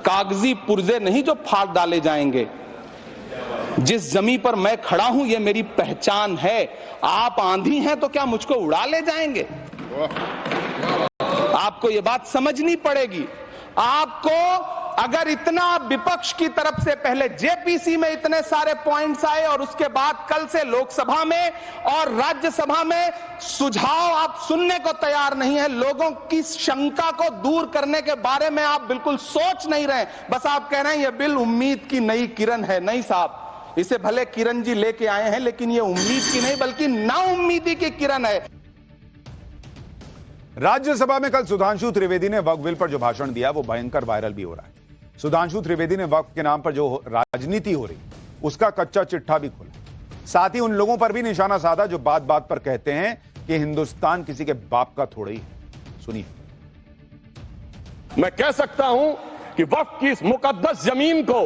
कागजी पुर्जे नहीं जो फाड़ डाले जाएंगे। जिस जमीन पर मैं खड़ा हूं ये मेरी पहचान है। आप आंधी हैं तो क्या मुझको उड़ा ले जाएंगे? आपको ये बात समझनी पड़ेगी। आपको अगर इतना विपक्ष की तरफ से पहले जेपीसी में इतने सारे पॉइंट्स आए और उसके बाद कल से लोकसभा में और राज्यसभा में सुझाव आप सुनने को तैयार नहीं है, लोगों की शंका को दूर करने के बारे में आप बिल्कुल सोच नहीं रहे, बस आप कह रहे हैं ये बिल उम्मीद की नई किरण है। नहीं साहब, इसे भले किरण जी लेके आए हैं, लेकिन ये उम्मीद की नहीं बल्कि नाउम्मीदी की किरण है। राज्यसभा में कल सुधांशु त्रिवेदी ने वक्फ बिल पर जो भाषण दिया वो भयंकर वायरल भी हो रहा है। सुधांशु त्रिवेदी ने वक्फ के नाम पर जो राजनीति हो रही उसका कच्चा चिट्ठा भी खोला, साथ ही उन लोगों पर भी निशाना साधा जो बात बात पर कहते हैं कि हिंदुस्तान किसी के बाप का थोड़ा ही है। सुनिए। मैं कह सकता हूं कि वक्फ की इस मुकद्दस जमीन को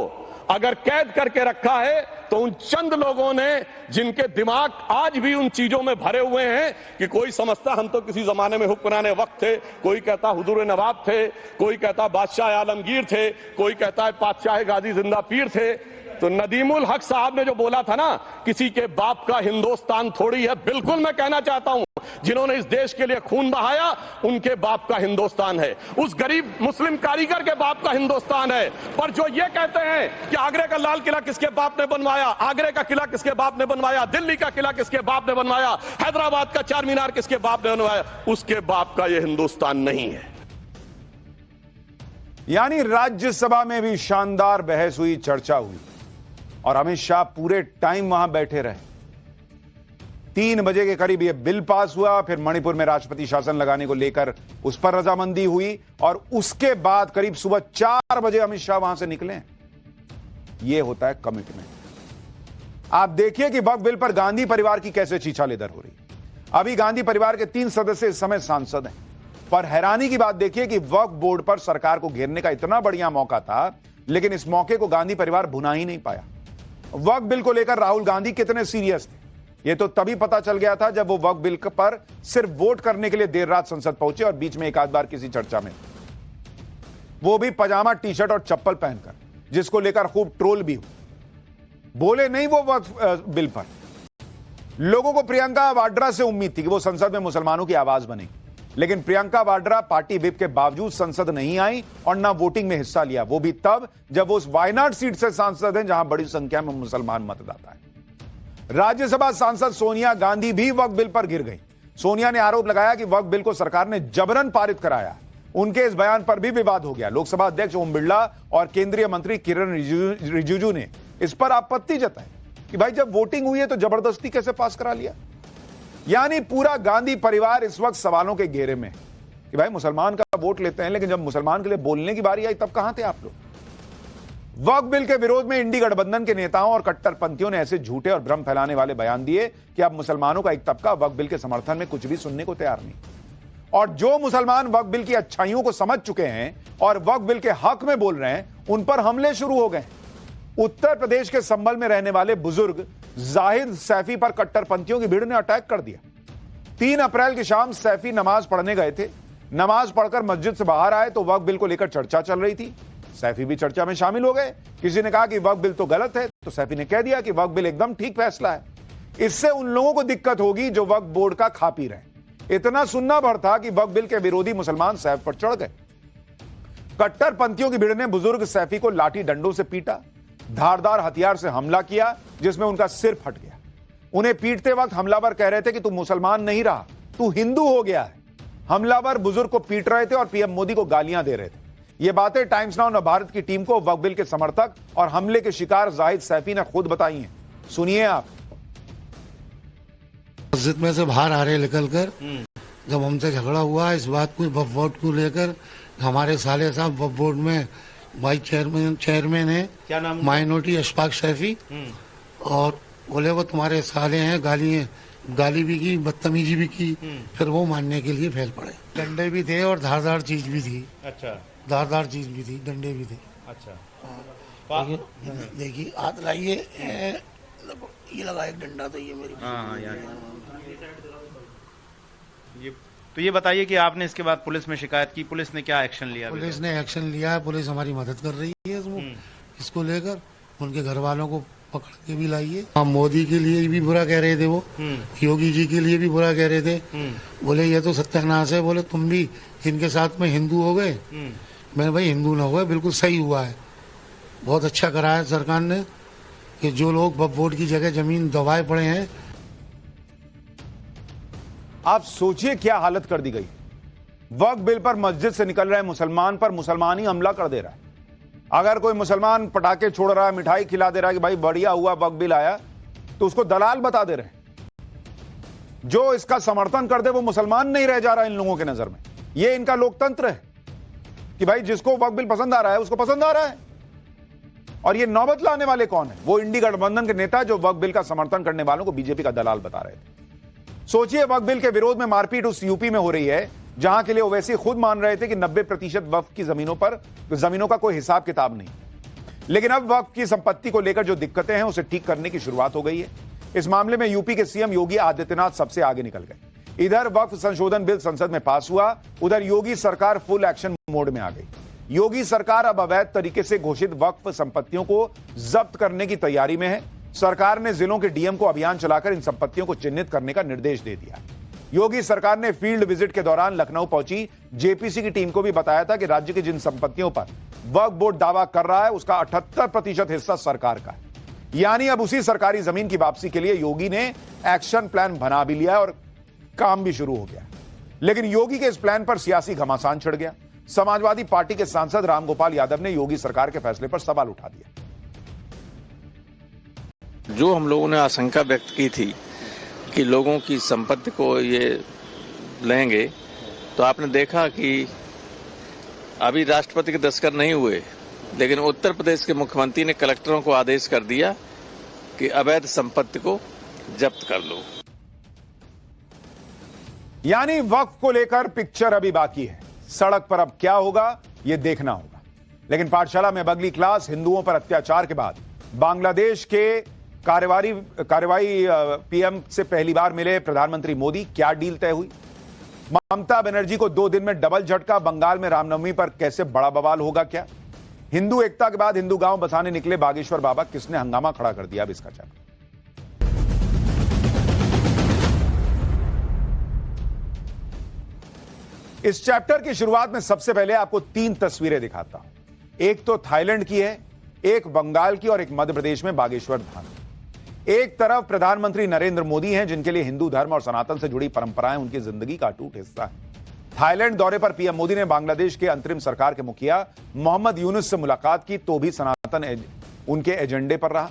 अगर कैद करके रखा है तो उन चंद लोगों ने जिनके दिमाग आज भी उन चीजों में भरे हुए हैं कि कोई समझता हम तो किसी जमाने में हुक्मरान वक्त थे, कोई कहता हुजूर नवाब थे, कोई कहता बादशाह आलमगीर थे, कोई कहता है बादशाह गाजी जिंदा पीर थे। तो नदीमुल हक साहब ने जो बोला था ना, किसी के बाप का हिंदुस्तान थोड़ी है, बिल्कुल मैं कहना चाहता हूं जिन्होंने इस देश के लिए खून बहाया उनके बाप का हिंदुस्तान है, उस गरीब मुस्लिम कारीगर के बाप का हिंदुस्तान है। पर जो ये कहते हैं कि आगरे का लाल किला किसके बाप ने बनवाया, आगरे का किला किसके बाप ने बनवाया, दिल्ली का किला किसके बाप ने बनवाया, हैदराबाद का चार मीनार किसके बाप ने बनवाया, उसके बाप का यह हिंदुस्तान नहीं है। यानी राज्यसभा में भी शानदार बहस हुई, चर्चा हुई और अमित शाह पूरे टाइम वहां बैठे रहे। 3 बजे के करीब यह बिल पास हुआ, फिर मणिपुर में राष्ट्रपति शासन लगाने को लेकर उस पर रजामंदी हुई और उसके बाद करीब सुबह 4 बजे अमित शाह वहां से निकले। यह होता है कमिटमेंट। आप देखिए कि वक्फ बिल पर गांधी परिवार की कैसे छीछालेदर हो रही। अभी गांधी परिवार के 3 सदस्य इस समय सांसद हैं, पर हैरानी की बात देखिए कि वक्फ बोर्ड पर सरकार को घेरने का इतना बढ़िया मौका था, लेकिन इस मौके को गांधी परिवार भुना ही नहीं पाया। वक्फ बिल को लेकर राहुल गांधी कितने सीरियस थे, यह तो तभी पता चल गया था जब वो वक्फ बिल पर सिर्फ वोट करने के लिए देर रात संसद पहुंचे और बीच में एक आध बार किसी चर्चा में, वो भी पजामा, टी-शर्ट और चप्पल पहनकर, जिसको लेकर खूब ट्रोल भी हुआ। बोले नहीं वो वक्फ बिल पर। लोगों को प्रियंका वाड्रा से उम्मीद थी कि वो संसद में मुसलमानों की आवाज बनेगी, लेकिन प्रियंका वाड्रा पार्टी विप के बावजूद संसद नहीं आई और ना वोटिंग में हिस्सा लिया, वो भी तब जब वो उस वायनाड सीट से सांसद हैं जहां बड़ी संख्या में मुसलमान मतदाता है। राज्यसभा सांसद सोनिया गांधी भी वक्फ बिल पर गिर गई। सोनिया ने आरोप लगाया कि वक्फ बिल को सरकार ने जबरन पारित कराया। उनके इस बयान पर भी विवाद हो गया। लोकसभा अध्यक्ष ओम बिरला और केंद्रीय मंत्री किरण रिजिजू ने इस पर आपत्ति जताई कि भाई जब वोटिंग हुई है तो जबरदस्ती कैसे पास करा लिया। यानी पूरा गांधी परिवार इस वक्त सवालों के घेरे में कि भाई मुसलमान का वोट लेते हैं, लेकिन जब मुसलमान के लिए बोलने की बारी आई तब कहां थे आप लोग। वक्फ बिल के विरोध में इंडी गठबंधन के नेताओं और कट्टरपंथियों ने ऐसे झूठे और भ्रम फैलाने वाले बयान दिए कि अब मुसलमानों का एक तबका वक्फ बिल के समर्थन में कुछ भी सुनने को तैयार नहीं। और जो मुसलमान वक्फ बिल की अच्छाइयों को समझ चुके हैं और वक्फ बिल के हक में बोल रहे हैं, उन पर हमले शुरू हो गए। उत्तर प्रदेश के संभल में रहने वाले बुजुर्ग जाहिद सैफी पर कट्टरपंथियों की भीड़ ने अटैक कर दिया। 3 अप्रैल की शाम सैफी नमाज पढ़ने गए थे। नमाज पढ़कर मस्जिद से बाहर आए तो वक्फ बिल को लेकर चर्चा चल रही थी। सैफी भी चर्चा में शामिल हो गए। किसी ने कहा कि वक्फ बिल तो गलत है, तो सैफी ने कह दिया कि वक्फ बिल एकदम ठीक फैसला है, इससे उन लोगों को दिक्कत होगी जो वक्फ बोर्ड का खा पी रहे हैं। इतना सुनना भर था कि वक्फ बिल के विरोधी मुसलमान सैफ पर चढ़ गए। कट्टरपंथियों की भीड़ ने बुजुर्ग सैफी को लाठी डंडों से पीटा, धारदार हथियार से हमला किया, जिसमें उनका सिर फट गया। उन्हें पीटते वक्त हमलावर कह रहे थे कि तू मुसलमान नहीं रहा, तू हिंदू हो गया है। हमलावर बुजुर्ग को पीट रहे थे और पीएम मोदी को गालियां दे रहे थे। ये बातें टाइम्स नाउ भारत की टीम को वक्फ बिल के समर्थक और हमले के शिकार जाहिद सैफी ने खुद बताई हैं। सुनिए आप। मस्जिद में से बाहर आ रहे निकल कर जब हमसे झगड़ा हुआ इस बात को वक्फ बोर्ड को लेकर, हमारे साले साहब वक्फ बोर्ड में वाइस चेयरमैन है, क्या नाम? माइनॉरिटी अशफाक सैफी, और बोले वो तुम्हारे साले हैं, गाली भी की, बदतमीजी भी की। फिर वो मानने के लिए फैल पड़े। डंडे भी थे और धारदार चीज भी थी। अच्छा, धारदार चीज भी थी, डंडे भी थे। अच्छा, देखिए हाथ लाइए, ये लगा एक डंडा तो ये मेरी। हाँ यार, तो ये बताइए कि आपने इसके बाद पुलिस में शिकायत की, पुलिस ने क्या एक्शन लिया? पुलिस ने एक्शन लिया है, पुलिस हमारी मदद कर रही है इसको लेकर। उनके घर वालों को पकड़ के भी लाइए। हम मोदी के लिए भी बुरा कह रहे थे, वो योगी जी के लिए भी बुरा कह रहे थे। बोले ये तो सत्यानाश है, बोले तुम भी इनके साथ में हिंदू हो गए। मैंने भाई हिंदू ना हुआ, बिल्कुल सही हुआ है, बहुत अच्छा करा है सरकार ने कि जो लोग वक्फ बोर्ड की जगह जमीन दबाए पड़े हैं। आप सोचिए क्या हालत कर दी गई। वक्फ बिल पर मस्जिद से निकल रहे मुसलमान पर मुसलमान ही हमला कर दे रहा है। अगर कोई मुसलमान पटाखे छोड़ रहा है, मिठाई खिला दे रहा है कि भाई बढ़िया हुआ वक्फ बिल आया, तो उसको दलाल बता दे रहे हैं। जो इसका समर्थन कर दे वो मुसलमान नहीं रह जा रहा इन लोगों के नजर में। ये इनका लोकतंत्र है कि भाई जिसको वक्फ बिल पसंद आ रहा है उसको पसंद आ रहा है। और ये नौबत लाने वाले कौन है? वो इंडी गठबंधन के नेता जो वक्फ बिल का समर्थन करने वालों को बीजेपी का दलाल बता रहे थे। सोचिए वक्फ बिल के विरोध में मारपीट उस यूपी में हो रही है जहां के लिए ओवैसी खुद मान रहे थे कि 90% वक्फ की जमीनों का कोई हिसाब किताब नहीं। लेकिन अब वक्फ की संपत्ति को लेकर जो दिक्कतें हैं उसे ठीक करने की शुरुआत हो गई है। इस मामले में यूपी के सीएम योगी आदित्यनाथ सबसे आगे निकल गए। इधर वक्फ संशोधन बिल संसद में पास हुआ, उधर योगी सरकार फुल एक्शन मोड में आ गई। योगी सरकार अब अवैध तरीके से घोषित वक्फ संपत्तियों को जब्त करने की तैयारी में है। सरकार ने जिलों के डीएम को अभियान चलाकर इन संपत्तियों को चिन्हित करने का निर्देश दे दिया। योगी सरकार ने फील्ड विजिट के दौरान लखनऊ पहुंची जेपीसी की टीम को भी बताया था कि राज्य की जिन संपत्तियों पर वक्फ बोर्ड दावा कर रहा है उसका 78% हिस्सा सरकार का है। यानी अब उसी सरकारी जमीन की वापसी के लिए योगी ने एक्शन प्लान बना भी लिया और काम भी शुरू हो गया। लेकिन योगी के इस प्लान पर सियासी घमासान छिड़ गया। समाजवादी पार्टी के सांसद रामगोपाल यादव ने योगी सरकार के फैसले पर सवाल उठा दिया। जो हम लोगों ने आशंका व्यक्त की थी कि लोगों की संपत्ति को ये लेंगे, तो आपने देखा कि अभी राष्ट्रपति के दस्तखत नहीं हुए, लेकिन उत्तर प्रदेश के मुख्यमंत्री ने कलेक्टरों को आदेश कर दिया कि अवैध संपत्ति को जब्त कर लो। यानी वक्फ को लेकर पिक्चर अभी बाकी है, सड़क पर अब क्या होगा यह देखना होगा। लेकिन पाठशाला में अब अगली क्लास, हिंदुओं पर अत्याचार के बाद बांग्लादेश के कार्यवाही पीएम से पहली बार मिले प्रधानमंत्री मोदी, क्या डील तय हुई? ममता बनर्जी को 2 दिन में डबल झटका, बंगाल में रामनवमी पर कैसे बड़ा बवाल होगा क्या? हिंदू एकता के बाद हिंदू गांव बसाने निकले बागेश्वर बाबा, किसने हंगामा खड़ा कर दिया? अब इसका चैप्टर इस चैप्टर की शुरुआत में सबसे पहले आपको 3 तस्वीरें दिखाता हूं। एक तो थाईलैंड की है, एक बंगाल की और एक मध्य प्रदेश में बागेश्वर धाम। एक तरफ प्रधानमंत्री नरेंद्र मोदी हैं, जिनके लिए हिंदू धर्म और सनातन से जुड़ी परंपराएं उनकी जिंदगी का अटूट हिस्सा है। थाईलैंड दौरे पर पीएम मोदी ने बांग्लादेश के अंतरिम सरकार के मुखिया मोहम्मद यूनुस से मुलाकात की, तो भी सनातन उनके एजेंडे पर रहा।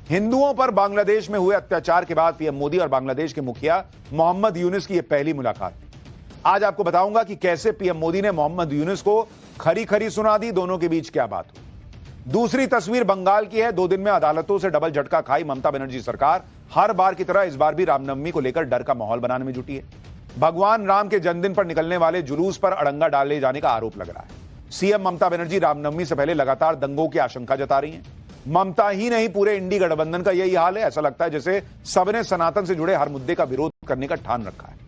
हिंदुओं पर बांग्लादेश में हुए अत्याचार के बाद पीएम मोदी और बांग्लादेश के मुखिया मोहम्मद यूनुस की यह पहली मुलाकात थी। आज आपको बताऊंगा कि कैसे पीएम मोदी ने मोहम्मद यूनुस को खरी खरी सुना दी, दोनों के बीच क्या बात हुई। दूसरी तस्वीर बंगाल की है। 2 दिन में अदालतों से डबल झटका खाई ममता बनर्जी सरकार। हर बार की तरह इस बार भी रामनवमी को लेकर डर का माहौल बनाने में जुटी है। भगवान राम के जन्मदिन पर निकलने वाले जुलूस पर अड़ंगा डाले जाने का आरोप लग रहा है। सीएम ममता बनर्जी रामनवमी से पहले लगातार दंगों की आशंका जता रही हैं। ममता ही नहीं, पूरे इंडी गठबंधन का यही हाल है। ऐसा लगता है जैसे सबने सनातन से जुड़े हर मुद्दे का विरोध करने का ठान रखा है।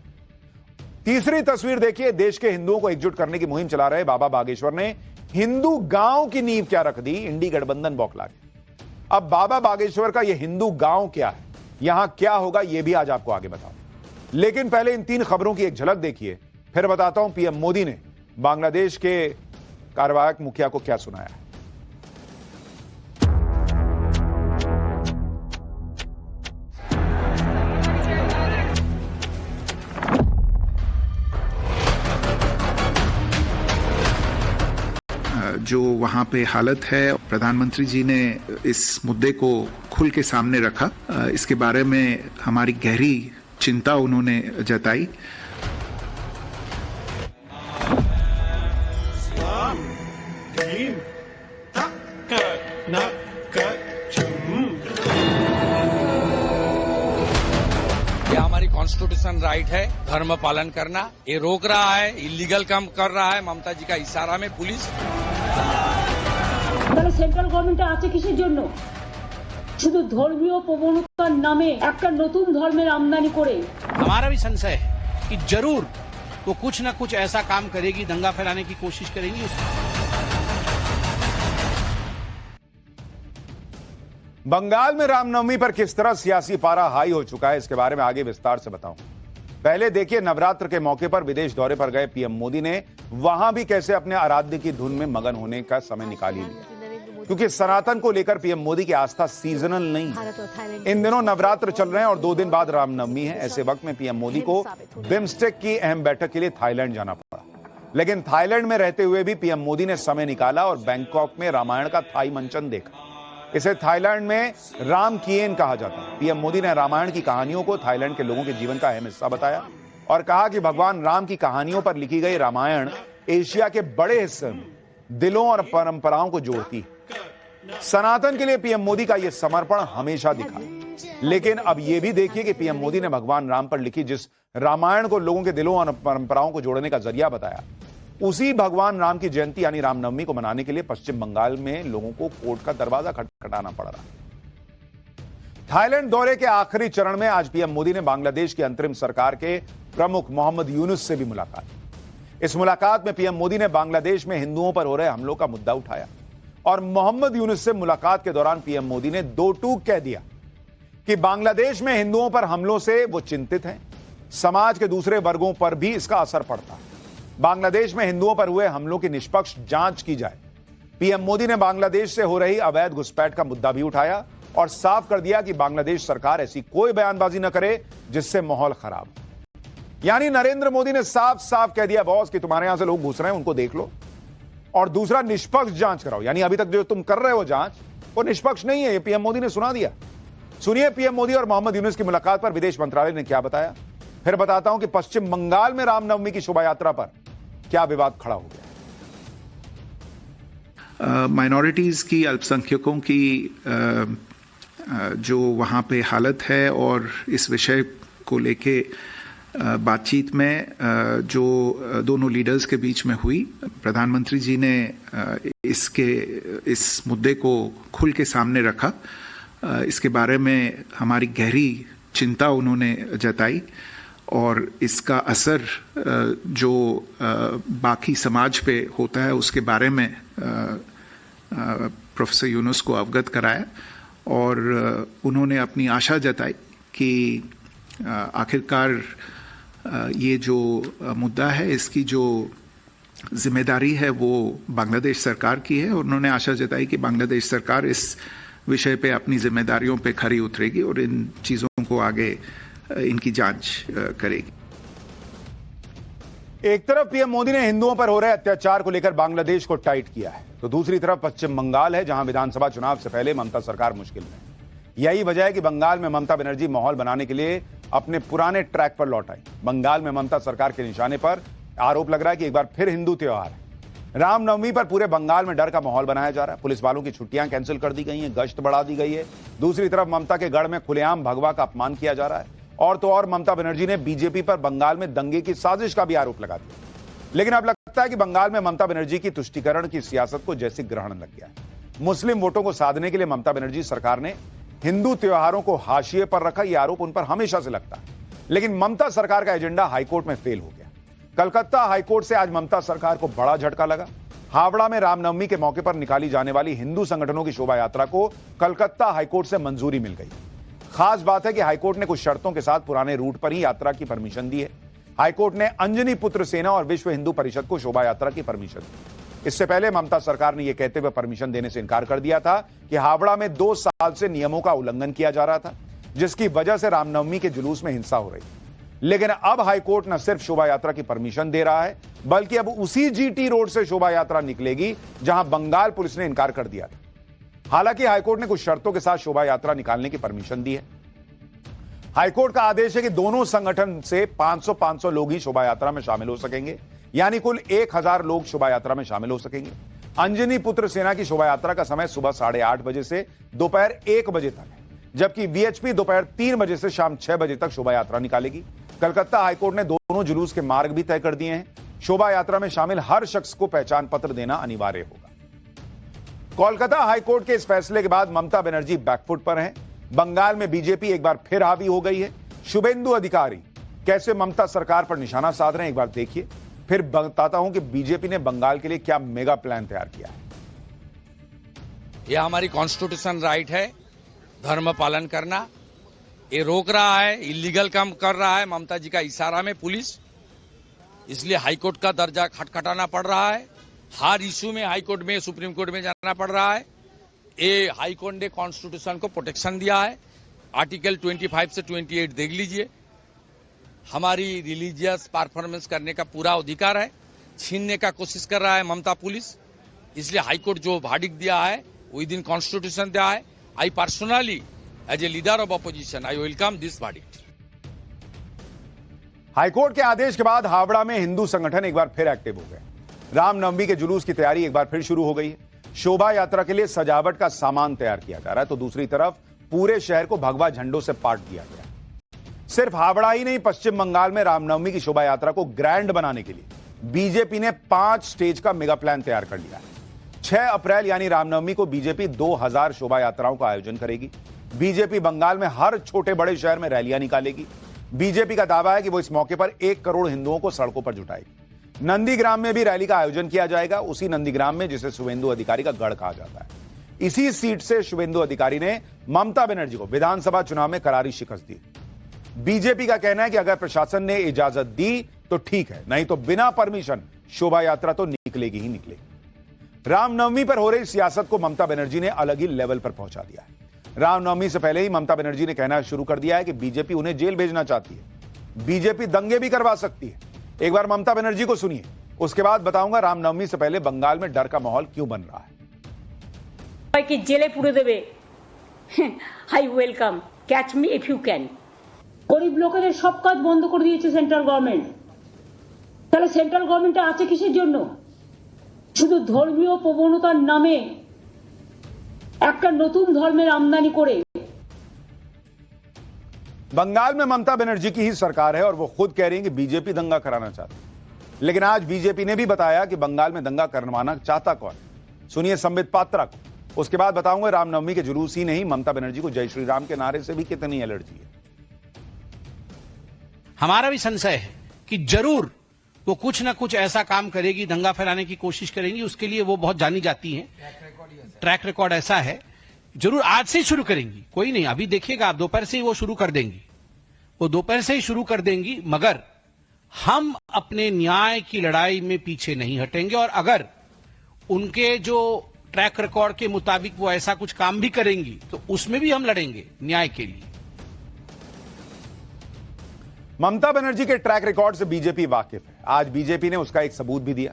तीसरी तस्वीर देखिए, देश के हिंदुओं को एकजुट करने की मुहिम चला रहे बाबा बागेश्वर ने हिंदू गांव की नींव क्या रख दी, इंडी गठबंधन बौखला गया। अब बाबा बागेश्वर का यह हिंदू गांव क्या है, यहां क्या होगा, यह भी आज आपको आगे बताऊं। लेकिन पहले इन 3 खबरों की एक झलक देखिए, फिर बताता हूं पीएम मोदी ने बांग्लादेश के कार्यवाहक मुखिया को क्या सुनाया है। जो वहाँ पे हालत है, प्रधानमंत्री जी ने इस मुद्दे को खुल के सामने रखा। इसके बारे में हमारी गहरी चिंता उन्होंने जताई। ये हमारी कॉन्स्टिट्यूशन राइट है, धर्म पालन करना। ये रोक रहा है, इलीगल काम कर रहा है ममता जी का इशारा में पुलिस। তাহলে সেন্ট্রাল গভর্নমেন্টে আছে কিসের জন্য? শুধু ধর্মীয় প্রবণতার নামে একটা নতুন ধর্মের আমদানি করে। हमारा भी संशय है कि जरूर वो कुछ न कुछ ऐसा काम करेगी, दंगा फैलाने की कोशिश करेगी। बंगाल में रामनवमी पर किस तरह सियासी पारा हाई हो चुका है, इसके बारे में आगे विस्तार से बताऊं। पहले देखिए, नवरात्र के मौके पर विदेश दौरे पर गए पीएम मोदी ने वहां भी कैसे अपने आराध्य की धुन में मगन होने का समय निकाल ही लिया, क्योंकि सनातन को लेकर पीएम मोदी की आस्था सीजनल नहीं। इन दिनों नवरात्र चल रहे हैं और 2 दिन बाद रामनवमी है। ऐसे वक्त में पीएम मोदी को बिम्स्टेक की अहम बैठक के लिए थाईलैंड जाना पड़ा। लेकिन थाईलैंड में रहते हुए भी पीएम मोदी ने समय निकाला और बैंकॉक में रामायण का थाई मंचन देखा। इसे थाईलैंड में राम किएन कहा जाता है। पीएम मोदी ने रामायण की कहानियों को थाईलैंड के लोगों के जीवन का अहम हिस्सा बताया और कहा कि भगवान राम की कहानियों पर लिखी गई रामायण एशिया के बड़े हिस्से में दिलों और परंपराओं को जोड़ती है। सनातन के लिए पीएम मोदी का यह समर्पण हमेशा दिखा। लेकिन अब यह भी देखिए कि पीएम मोदी ने भगवान राम पर लिखी जिस रामायण को लोगों के दिलों और परंपराओं को जोड़ने का जरिया बताया, उसी भगवान राम की जयंती यानी रामनवमी को मनाने के लिए पश्चिम बंगाल में लोगों को कोर्ट का दरवाजा खटखटाना पड़ रहा है। थाईलैंड दौरे के आखिरी चरण में आज पीएम मोदी ने बांग्लादेश की अंतरिम सरकार के प्रमुख मोहम्मद यूनुस से भी मुलाकात की। इस मुलाकात में पीएम मोदी ने बांग्लादेश में हिंदुओं पर हो रहे हमलों का मुद्दा उठाया और मोहम्मद यूनुस से मुलाकात के दौरान पीएम मोदी ने 2 टूक कह दिया कि बांग्लादेश में हिंदुओं पर हमलों से वो चिंतित हैं, समाज के दूसरे वर्गों पर भी इसका असर पड़ता है। बांग्लादेश में हिंदुओं पर हुए हमलों की निष्पक्ष जांच की जाए। पीएम मोदी ने बांग्लादेश से हो रही अवैध घुसपैठ का मुद्दा भी उठाया और साफ कर दिया कि बांग्लादेश सरकार ऐसी कोई बयानबाजी न करे जिससे माहौल खराब हो। यानी नरेंद्र मोदी ने साफ साफ कह दिया बॉस कि तुम्हारे यहां से लोग घुस रहे हैं, उनको देख लो। और दूसरा, निष्पक्ष जांच कराओ। यानी अभी तक जो तुम कर रहे हो जांच, वो निष्पक्ष नहीं है, ये पीएम मोदी ने सुना दिया। सुनिए पीएम मोदी और मोहम्मद यूनुस की मुलाकात पर विदेश मंत्रालय ने क्या बताया। फिर बताता हूं कि पश्चिम बंगाल में रामनवमी की शोभा यात्रा पर क्या विवाद खड़ा हो गया। माइनॉरिटीज की, अल्पसंख्यकों की जो वहाँ पे हालत है और इस विषय को लेके बातचीत में जो दोनों लीडर्स के बीच में हुई, प्रधानमंत्री जी ने इस मुद्दे को खुल के सामने रखा। इसके बारे में हमारी गहरी चिंता उन्होंने जताई और इसका असर जो बाकी समाज पे होता है उसके बारे में प्रोफेसर यूनुस को अवगत कराया और उन्होंने अपनी आशा जताई कि आखिरकार ये जो मुद्दा है इसकी जो जिम्मेदारी है वो बांग्लादेश सरकार की है और उन्होंने आशा जताई कि बांग्लादेश सरकार इस विषय पे अपनी जिम्मेदारियों पे खरी उतरेगी और इन चीज़ों को आगे इनकी जांच करेगी। एक तरफ पीएम मोदी ने हिंदुओं पर हो रहे अत्याचार को लेकर बांग्लादेश को टाइट किया है, तो दूसरी तरफ पश्चिम बंगाल है जहां विधानसभा चुनाव से पहले ममता सरकार मुश्किल में है। यही वजह है कि बंगाल में ममता बनर्जी माहौल बनाने के लिए अपने पुराने ट्रैक पर लौट आई। बंगाल में ममता सरकार के निशाने पर आरोप लग रहा है कि एक बार फिर हिंदू त्योहार है। रामनवमी पर पूरे बंगाल में डर का माहौल बनाया जा रहा है। पुलिस वालों की छुट्टियां कैंसिल कर दी गई हैं, गश्त बढ़ा दी गई है। दूसरी तरफ ममता के गढ़ में खुलेआम भगवा का अपमान किया जा रहा है। और तो और ममता बनर्जी ने बीजेपी पर बंगाल में दंगे की साजिश का भी आरोप लगा दिया। लेकिन अब लगता है कि बंगाल में ममता बनर्जी की तुष्टीकरण की सियासत को जैसे ग्रहण लग गया है। मुस्लिम वोटों को साधने के लिए ममता बनर्जी सरकार ने हिंदू त्योहारों को हाशिए पर रखा। यह आरोप उन पर हमेशा से लगता है, लेकिन ममता सरकार का एजेंडा हाईकोर्ट में फेल हो गया। कलकत्ता हाईकोर्ट से आज ममता सरकार को बड़ा झटका लगा। हावड़ा में रामनवमी के मौके पर निकाली जाने वाली हिंदू संगठनों की शोभा यात्रा को कलकत्ता हाईकोर्ट से मंजूरी मिल गई। खास बात है कि हाईकोर्ट ने कुछ शर्तों के साथ पुराने रूट पर ही यात्रा की परमिशन दी है। हाईकोर्ट ने अंजनी पुत्र सेना और विश्व हिंदू परिषद को शोभा यात्रा की परमिशन दी। इससे पहले ममता सरकार ने यह कहते हुए परमिशन देने से इनकार कर दिया था कि हावड़ा में 2 साल से नियमों का उल्लंघन किया जा रहा था, जिसकी वजह से रामनवमी के जुलूस में हिंसा हो रही। लेकिन अब हाईकोर्ट न सिर्फ शोभा यात्रा की परमिशन दे रहा है, बल्कि अब उसी जीटी रोड से शोभा यात्रा निकलेगी जहां बंगाल पुलिस ने इनकार कर दिया था। हालांकि हाईकोर्ट ने कुछ शर्तों के साथ शोभा यात्रा निकालने की परमिशन दी है। हाईकोर्ट का आदेश है कि दोनों संगठन से 500 लोग ही शोभा यात्रा में शामिल हो सकेंगे, यानी कुल 1000 लोग शोभा यात्रा में शामिल हो सकेंगे। अंजनी पुत्र सेना की शोभा यात्रा का समय सुबह 8:30 बजे से दोपहर 1 बजे तक है, जबकि वीएचपी दोपहर 3 बजे से शाम 6 बजे तक शोभा यात्रा निकालेगी। कलकत्ता हाईकोर्ट ने दोनों जुलूस के मार्ग भी तय कर दिए हैं। शोभा यात्रा में शामिल हर शख्स को पहचान पत्र देना अनिवार्य होगा। कोलकाता हाईकोर्ट के इस फैसले के बाद ममता बनर्जी बैकफुट पर हैं। बंगाल में बीजेपी एक बार फिर हावी हो गई है। शुभेंदु अधिकारी कैसे ममता सरकार पर निशाना साध रहे हैं, एक बार देखिए, फिर बताता हूं कि बीजेपी ने बंगाल के लिए क्या मेगा प्लान तैयार किया है। यह हमारी कॉन्स्टिट्यूशन राइट है धर्म पालन करना। ये रोक रहा है, इलीगल काम कर रहा है ममता जी का इशारा में पुलिस, इसलिए हाईकोर्ट का दर्जा खटखटाना पड़ रहा है। हर इश्यू में हाईकोर्ट में, सुप्रीम कोर्ट में जाना पड़ रहा है। ये हाईकोर्ट ने कॉन्स्टिट्यूशन को प्रोटेक्शन दिया है। आर्टिकल 25 से 28 देख लीजिए। हमारी रिलीजियस परफॉर्मेंस करने का पूरा अधिकार है, छीनने का कोशिश कर रहा है ममता पुलिस। इसलिए हाईकोर्ट जो वर्डिक्ट दिया है विद इन कॉन्स्टिट्यूशन दिया है। I personally as a leader of opposition I welcome this verdict. High court के आदेश के बाद हावड़ा में हिंदू संगठन एक बार फिर एक्टिव हो गए। रामनवमी के जुलूस की तैयारी एक बार फिर शुरू हो गई है। शोभा यात्रा के लिए सजावट का सामान तैयार किया जा रहा है, तो दूसरी तरफ पूरे शहर को भगवा झंडों से पाट दिया गया। सिर्फ हावड़ा ही नहीं, पश्चिम बंगाल में रामनवमी की शोभा यात्रा को ग्रैंड बनाने के लिए बीजेपी ने 5 स्टेज का मेगा प्लान तैयार कर लिया है। 6 अप्रैल यानी रामनवमी को बीजेपी 2000 शोभा यात्राओं का आयोजन करेगी। बीजेपी बंगाल में हर छोटे बड़े शहर में रैलियां निकालेगी। बीजेपी का दावा है कि वो इस मौके पर 1 करोड़ हिंदुओं को सड़कों पर जुटाएगी। नंदीग्राम में भी रैली का आयोजन किया जाएगा, उसी नंदीग्राम में जिसे शुभेंदु अधिकारी का गढ़ कहा जाता है। इसी सीट से शुभेंदु अधिकारी ने ममता बनर्जी को विधानसभा चुनाव में करारी शिकस्त दी। बीजेपी का कहना है कि अगर प्रशासन ने इजाजत दी तो ठीक है, नहीं तो बिना परमिशन शोभा यात्रा तो निकलेगी ही निकलेगी। रामनवमी पर हो रही सियासत को ममता बनर्जी ने अलग ही लेवल पर पहुंचा दिया है। रामनवमी से पहले ही ममता बनर्जी ने कहना शुरू कर दिया है कि बीजेपी उन्हें जेल भेजना चाहती है। बीजेपी दंगे भी करवा सकती है। एक बार ममता बनर्जी को सुनिए, उसके बाद बताऊंगा रामनवमी से पहले बंगाल में डर का माहौल क्यों बन रहा है। कि जेले पुरे देवे, I welcome, catch me if you can. গরিব লোকেদের সব কাজ বন্ধ করে দিয়েছে সেন্ট্রাল গভর্নমেন্ট। তাহলে সেন্ট্রাল গভর্নমেন্টে আছে কিসের জন্য? শুধু ধর্মীয় প্রবণতার নামে একটা নতুন ধর্মের আমদানি করে बंगाल में ममता बनर्जी की ही सरकार है और वो खुद कह रही है कि बीजेपी दंगा कराना चाहती है। लेकिन आज बीजेपी ने भी बताया कि बंगाल में दंगा करवाना चाहता कौन। सुनिए संबित पात्रा को, उसके बाद बताऊंगा रामनवमी के जुलूस ही नहीं, ममता बनर्जी को जय श्री राम के नारे से भी कितनी एलर्जी है। हमारा भी संशय है कि जरूर वो कुछ ना कुछ ऐसा काम करेगी, दंगा फैलाने की कोशिश करेंगी। उसके लिए वो बहुत जानी जाती हैं, ट्रैक रिकॉर्ड ऐसा है। जरूर आज से ही शुरू करेंगी, कोई नहीं, अभी देखिएगा आप, दोपहर से ही वो शुरू कर देंगी, वो दोपहर से ही शुरू कर देंगी। मगर हम अपने न्याय की लड़ाई में पीछे नहीं हटेंगे और अगर उनके जो ट्रैक रिकॉर्ड के मुताबिक वो ऐसा कुछ काम भी करेंगी तो उसमें भी हम लड़ेंगे न्याय के लिए। ममता बनर्जी के ट्रैक रिकॉर्ड से बीजेपी वाकिफ है। आज बीजेपी ने उसका एक सबूत भी दिया।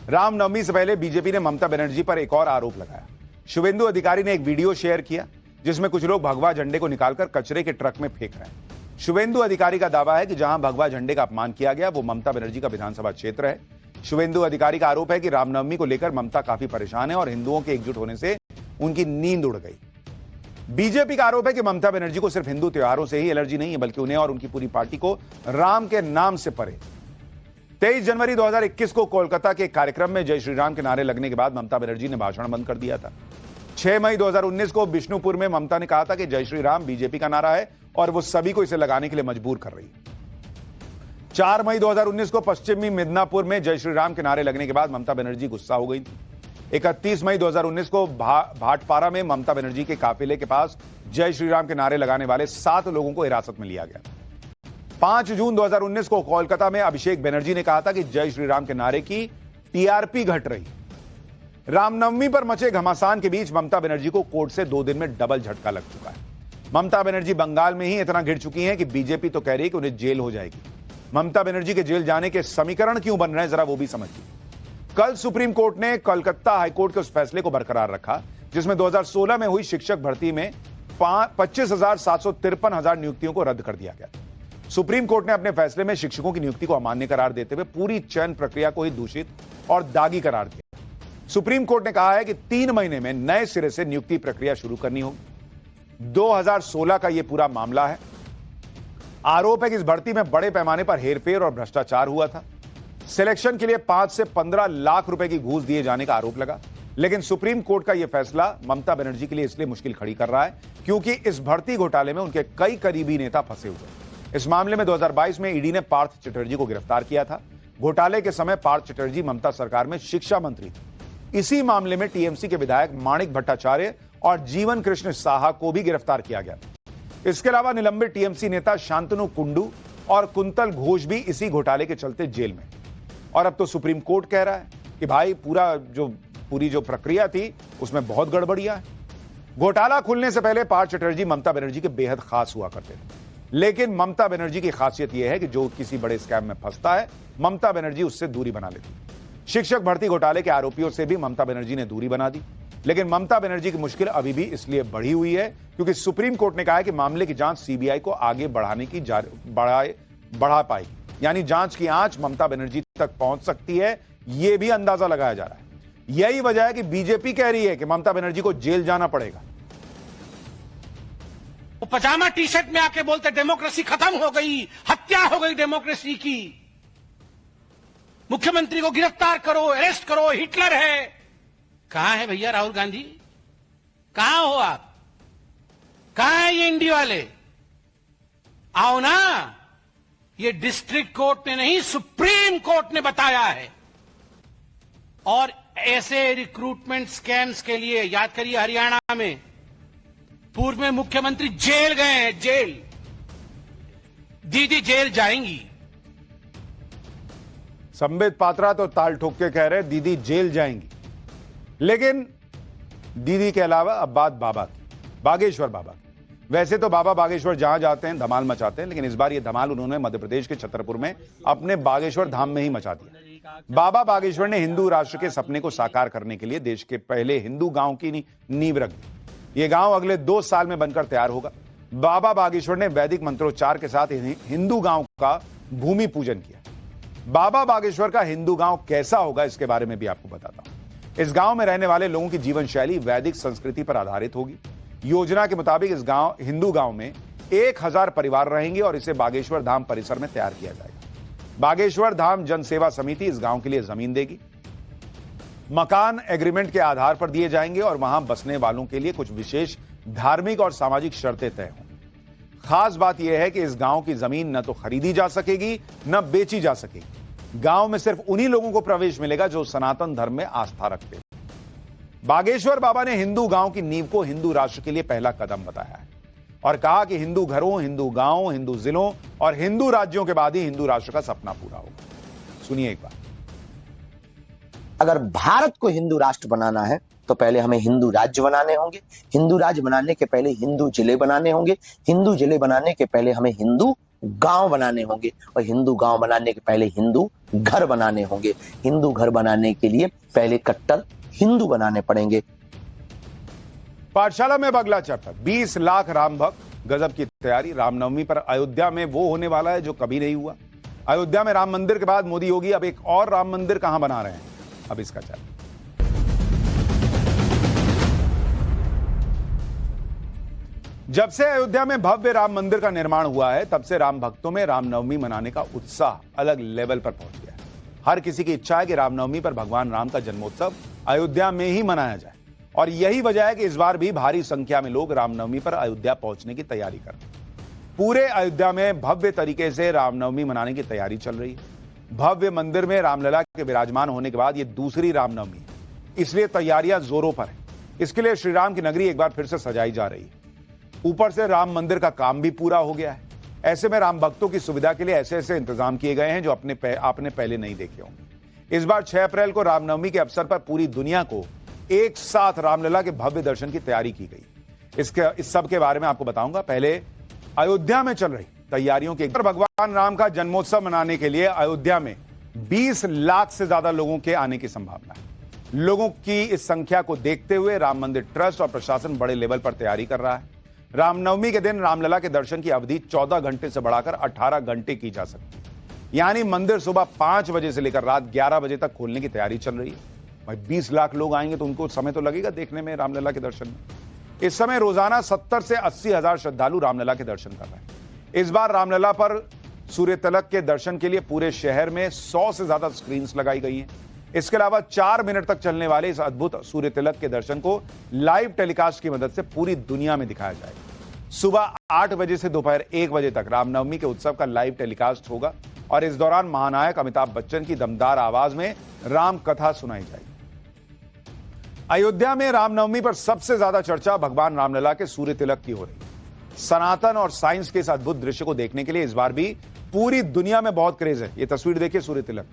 रामनवमी से पहले बीजेपी ने ममता बनर्जी पर एक और आरोप लगाया। शुभेंदु अधिकारी ने एक वीडियो शेयर किया जिसमें कुछ लोग भगवा झंडे को निकालकर कचरे के ट्रक में फेंक रहे हैं। शुभेंदु अधिकारी का दावा है कि जहां भगवा झंडे का अपमान किया गया वो ममता बनर्जी का विधानसभा क्षेत्र है। शुभेंदु अधिकारी का आरोप है कि रामनवमी को लेकर ममता काफी परेशान है और हिंदुओं के एकजुट होने से उनकी नींद उड़ गई। बीजेपी का आरोप है कि ममता बनर्जी को सिर्फ हिंदू त्योहारों से ही एलर्जी नहीं है बल्कि उन्हें और उनकी पूरी पार्टी को राम के नाम से परे। 23 जनवरी 2021 को कोलकाता के कार्यक्रम में जय श्री राम के नारे लगने के बाद ममता बनर्जी ने भाषण बंद कर दिया था। 6 मई 2019 को बिष्णुपुर में ममता ने कहा था कि जय श्री राम बीजेपी का नारा है और वो सभी को इसे लगाने के लिए मजबूर कर रही है। 4 मई 2019 को पश्चिमी मिदनापुर में जय श्री राम के नारे लगने के बाद ममता बनर्जी गुस्सा हो गई थी। 31 मई 2019 को भाटपारा में ममता बनर्जी के काफिले के पास जय श्री राम के नारे लगाने वाले 7 लोगों को हिरासत में लिया गया। 5 जून 2019 को कोलकाता में अभिषेक बनर्जी ने कहा था कि जय श्री राम के नारे की टीआरपी घट रही। रामनवमी पर मचे घमासान के बीच ममता बनर्जी को कोर्ट से 2 दिन में डबल झटका लग चुका है। ममता बनर्जी बंगाल में ही इतना घिर चुकी हैं कि बीजेपी तो कह रही है कि उन्हें जेल हो जाएगी। ममता बनर्जी के जेल जाने के समीकरण क्यों बन रहे हैं जरा वो भी समझिए। कल सुप्रीम कोर्ट ने कोलकाता हाईकोर्ट के उस फैसले को बरकरार रखा जिसमें 2016 में हुई शिक्षक भर्ती में 25,753 नियुक्तियों को रद्द कर दिया गया। सुप्रीम कोर्ट ने अपने फैसले में शिक्षकों की नियुक्ति को अमान्य करार देते हुए पूरी चयन प्रक्रिया को ही दूषित और दागी करार दिया। सुप्रीम कोर्ट ने कहा है कि 3 महीने में नए सिरे से नियुक्ति प्रक्रिया शुरू करनी होगी। 2016 का यह पूरा मामला है। आरोप है कि इस भर्ती में बड़े पैमाने पर हेरफेर और भ्रष्टाचार हुआ था। सिलेक्शन के लिए 5 से 15 लाख रुपए की घूस दिए जाने का आरोप लगा। लेकिन सुप्रीम कोर्ट का यह फैसला ममता बनर्जी के लिए इसलिए मुश्किल खड़ी कर रहा है क्योंकि इस भर्ती घोटाले में उनके कई करीबी नेता फंसे हुए। इस मामले में 2022 में ईडी ने पार्थ चटर्जी को गिरफ्तार किया था। घोटाले के समय पार्थ चटर्जी ममता सरकार में शिक्षा मंत्री थे। इसी मामले में टीएमसी के विधायक माणिक भट्टाचार्य और जीवन कृष्ण साहा को भी गिरफ्तार किया गया। इसके अलावा निलंबित टीएमसी नेता शांतनु कुंडू और कुंतल घोष भी इसी घोटाले के चलते जेल में। और अब तो सुप्रीम कोर्ट कह रहा है कि भाई पूरी जो प्रक्रिया थी उसमें बहुत गड़बड़ियां है। घोटाला खुलने से पहले पार्थ चटर्जी ममता बनर्जी के बेहद खास हुआ करते थे। लेकिन ममता बनर्जी की खासियत यह है कि जो किसी बड़े स्कैम में फंसता है ममता बनर्जी उससे दूरी बना लेती। शिक्षक भर्ती घोटाले के आरोपियों से भी ममता बनर्जी ने दूरी बना दी। लेकिन ममता बनर्जी की मुश्किल अभी भी इसलिए बढ़ी हुई है क्योंकि सुप्रीम कोर्ट ने कहा है कि मामले की जांच सीबीआई को आगे बढ़ाने की बढ़ा पाएगी। यानी जांच की आंच ममता बनर्जी तक पहुंच सकती है, यह भी अंदाजा लगाया जा रहा है। यही वजह है कि बीजेपी कह रही है कि ममता बनर्जी को जेल जाना पड़ेगा। वो पजामा टी शर्ट में आके बोलते डेमोक्रेसी खत्म हो गई, हत्या हो गई डेमोक्रेसी की, मुख्यमंत्री को गिरफ्तार करो, अरेस्ट करो, हिटलर है। कहां है भैया राहुल गांधी? कहां हो आप? कहां है ये इंडी वाले? आओ ना। ये डिस्ट्रिक्ट कोर्ट ने नहीं सुप्रीम कोर्ट ने बताया है। और ऐसे रिक्रूटमेंट स्कैम्स के लिए याद करिए हरियाणा में पूर्व में मुख्यमंत्री जेल गए हैं, जेल। दीदी जेल जाएंगी। संबित पात्रा तो ताल ठोक के कह रहे दीदी जेल जाएंगी। लेकिन दीदी के अलावा अब बात बाबा की, बागेश्वर बाबा की। वैसे तो बाबा बागेश्वर जहां जाते हैं धमाल मचाते हैं, लेकिन इस बार ये धमाल उन्होंने मध्य प्रदेश के छतरपुर में अपने बागेश्वर धाम में ही मचा दिया। बाबा बागेश्वर ने हिंदू राष्ट्र के सपने को साकार करने के लिए देश के पहले हिंदू गांव की नींव रख दी। ये गांव अगले 2 साल में बनकर तैयार होगा। बाबा बागेश्वर ने वैदिक मंत्रोच्चार के साथ हिंदू गांव का भूमि पूजन किया। बाबा बागेश्वर का हिंदू गांव कैसा होगा इसके बारे में भी आपको बताता हूं। इस गांव में रहने वाले लोगों की जीवन शैली वैदिक संस्कृति पर आधारित होगी। योजना के मुताबिक इस हिंदू गांव में 1000 परिवार रहेंगे और इसे बागेश्वर धाम परिसर में तैयार किया जाएगा। बागेश्वर धाम जन सेवा समिति इस गांव के लिए जमीन देगी। मकान एग्रीमेंट के आधार पर दिए जाएंगे और वहां बसने वालों के लिए कुछ विशेष धार्मिक और सामाजिक शर्तें तय होंगी। खास बात यह है कि इस गांव की जमीन न तो खरीदी जा सकेगी न बेची जा सकेगी। गांव में सिर्फ उन्हीं लोगों को प्रवेश मिलेगा जो सनातन धर्म में आस्था रखते हैं। बागेश्वर बाबा ने हिंदू गांव की नींव को हिंदू राष्ट्र के लिए पहला कदम बताया है और कहा कि हिंदू घरों, हिंदू गांवों, हिंदू जिलों और हिंदू राज्यों के बाद ही हिंदू राष्ट्र का सपना पूरा होगा। सुनिए एक बार। अगर भारत को हिंदू राष्ट्र बनाना है तो पहले हमें हिंदू राज्य बनाने होंगे। हिंदू राज्य बनाने के पहले हिंदू जिले बनाने होंगे। हिंदू जिले बनाने के पहले हमें हिंदू गांव बनाने होंगे और हिंदू गांव बनाने के पहले हिंदू घर बनाने होंगे। हिंदू घर बनाने के लिए पहले कट्टर हिंदू बनाने पड़ेंगे। पाठशाला में अब अगला चैप्टर 20 लाख राम भक्त, गजब की तैयारी। रामनवमी पर अयोध्या में वो होने वाला है जो कभी नहीं हुआ। अयोध्या में राम मंदिर के बाद मोदी योगी अब एक और राम मंदिर कहां बना रहे हैं, अब इसका चैप्टर। जब से अयोध्या में भव्य राम मंदिर का निर्माण हुआ है तब से राम भक्तों में रामनवमी मनाने का उत्साह अलग लेवल पर पहुंच गया है। हर किसी की इच्छा है कि रामनवमी पर भगवान राम का जन्मोत्सव अयोध्या में ही मनाया जाए और यही वजह है कि इस बार भी भारी संख्या में लोग रामनवमी पर अयोध्या पहुंचने की तैयारी कर रहे हैं। पूरे अयोध्या में भव्य तरीके से रामनवमी मनाने की तैयारी चल रही है। भव्य मंदिर में रामलला के विराजमान होने के बाद यह दूसरी रामनवमी है, इसलिए तैयारियां जोरों पर है। इसके लिए श्रीराम की नगरी एक बार फिर से सजाई जा रही है। ऊपर से राम मंदिर का काम भी पूरा हो गया है। ऐसे में राम भक्तों की सुविधा के लिए ऐसे ऐसे इंतजाम किए गए हैं जो आपने पहले नहीं देखे होंगे। इस बार 6 अप्रैल को रामनवमी के अवसर पर पूरी दुनिया को एक साथ रामलला के भव्य दर्शन की तैयारी की गई। इस सब के बारे में आपको बताऊंगा। पहले अयोध्या में चल रही तैयारियों के भगवान राम का जन्मोत्सव मनाने के लिए अयोध्या में 20 लाख से ज्यादा लोगों के आने की संभावना है। लोगों की इस संख्या को देखते हुए राम मंदिर ट्रस्ट और प्रशासन बड़े लेवल पर तैयारी कर रहा है। रामनवमी के दिन रामलला के दर्शन की अवधि 14 घंटे से बढ़ाकर 18 घंटे की जा सकती है। यानी मंदिर सुबह 5 बजे से लेकर रात 11 बजे तक खोलने की तैयारी चल रही है। भाई 20 लाख लोग आएंगे तो उनको समय तो लगेगा देखने में रामलला के दर्शन में। इस समय रोजाना 70 से 80 हजार श्रद्धालु रामलला के दर्शन कर रहे हैं। इस बार रामलला पर सूर्य तिलक के दर्शन के लिए पूरे शहर में 100 से ज्यादा स्क्रीन लगाई गई हैं। इसके अलावा 4 मिनट तक चलने वाले इस अद्भुत सूर्य तिलक के दर्शन को लाइव टेलीकास्ट की मदद से पूरी दुनिया में दिखाया जाएगा। सुबह 8 बजे से दोपहर 1 बजे तक रामनवमी के उत्सव का लाइव टेलीकास्ट होगा और इस दौरान महानायक अमिताभ बच्चन की दमदार आवाज में राम कथा सुनाई जाएगी। अयोध्या में रामनवमी पर सबसे ज्यादा चर्चा भगवान रामलला के सूर्य तिलक की हो रही है। सनातन और साइंस के इस अद्भुत दृश्य को देखने के लिए इस बार भी पूरी दुनिया में बहुत क्रेज है। ये तस्वीर देखिए सूर्य तिलक।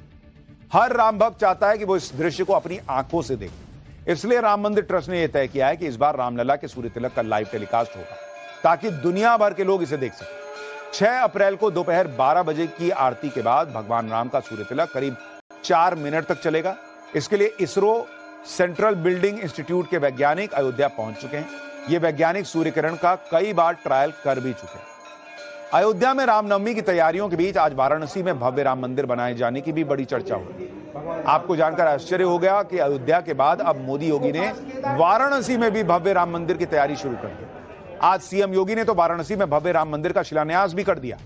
हर राम भक्त चाहता है कि वो इस दृश्य को अपनी आंखों से देखे। इसलिए राम मंदिर ट्रस्ट ने यह तय किया है कि इस बार रामलला के सूर्य तिलक का लाइव टेलीकास्ट होगा ताकि दुनिया भर के लोग इसे देख सकें। 6 अप्रैल को दोपहर 12 बजे की आरती के बाद भगवान राम का सूर्य तिलक करीब 4 मिनट तक चलेगा। इसके लिए इसरो सेंट्रल बिल्डिंग इंस्टीट्यूट के वैज्ञानिक अयोध्या पहुंच चुके हैं। ये वैज्ञानिक सूर्य किरण का कई बार ट्रायल कर भी चुके हैं। अयोध्या में रामनवमी की तैयारियों के बीच आज वाराणसी में भव्य राम मंदिर बनाए जाने की भी बड़ी चर्चा हुई। आपको जानकर आश्चर्य हो गया कि अयोध्या के बाद अब मोदी योगी ने वाराणसी में भी भव्य राम मंदिर की तैयारी शुरू कर दी। आज सीएम योगी ने तो वाराणसी में भव्य राम मंदिर का शिलान्यास भी कर दिया।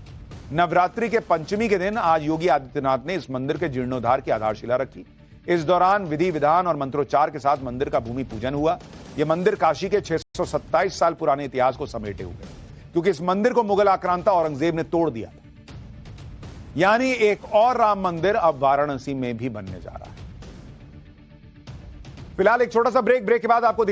नवरात्रि के पंचमी के दिन आज योगी आदित्यनाथ ने इस मंदिर के जीर्णोद्धार की आधारशिला रखी। इस दौरान विधि विधान और मंत्रोच्चार के साथ मंदिर का भूमि पूजन हुआ। यह मंदिर काशी के 627 साल पुराने इतिहास को समेटे हुए, क्योंकि इस मंदिर को मुगल आक्रांता औरंगजेब ने तोड़ दिया था। यानी एक और राम मंदिर अब वाराणसी में भी बनने जा रहा है। फिलहाल एक छोटा सा ब्रेक के बाद आपको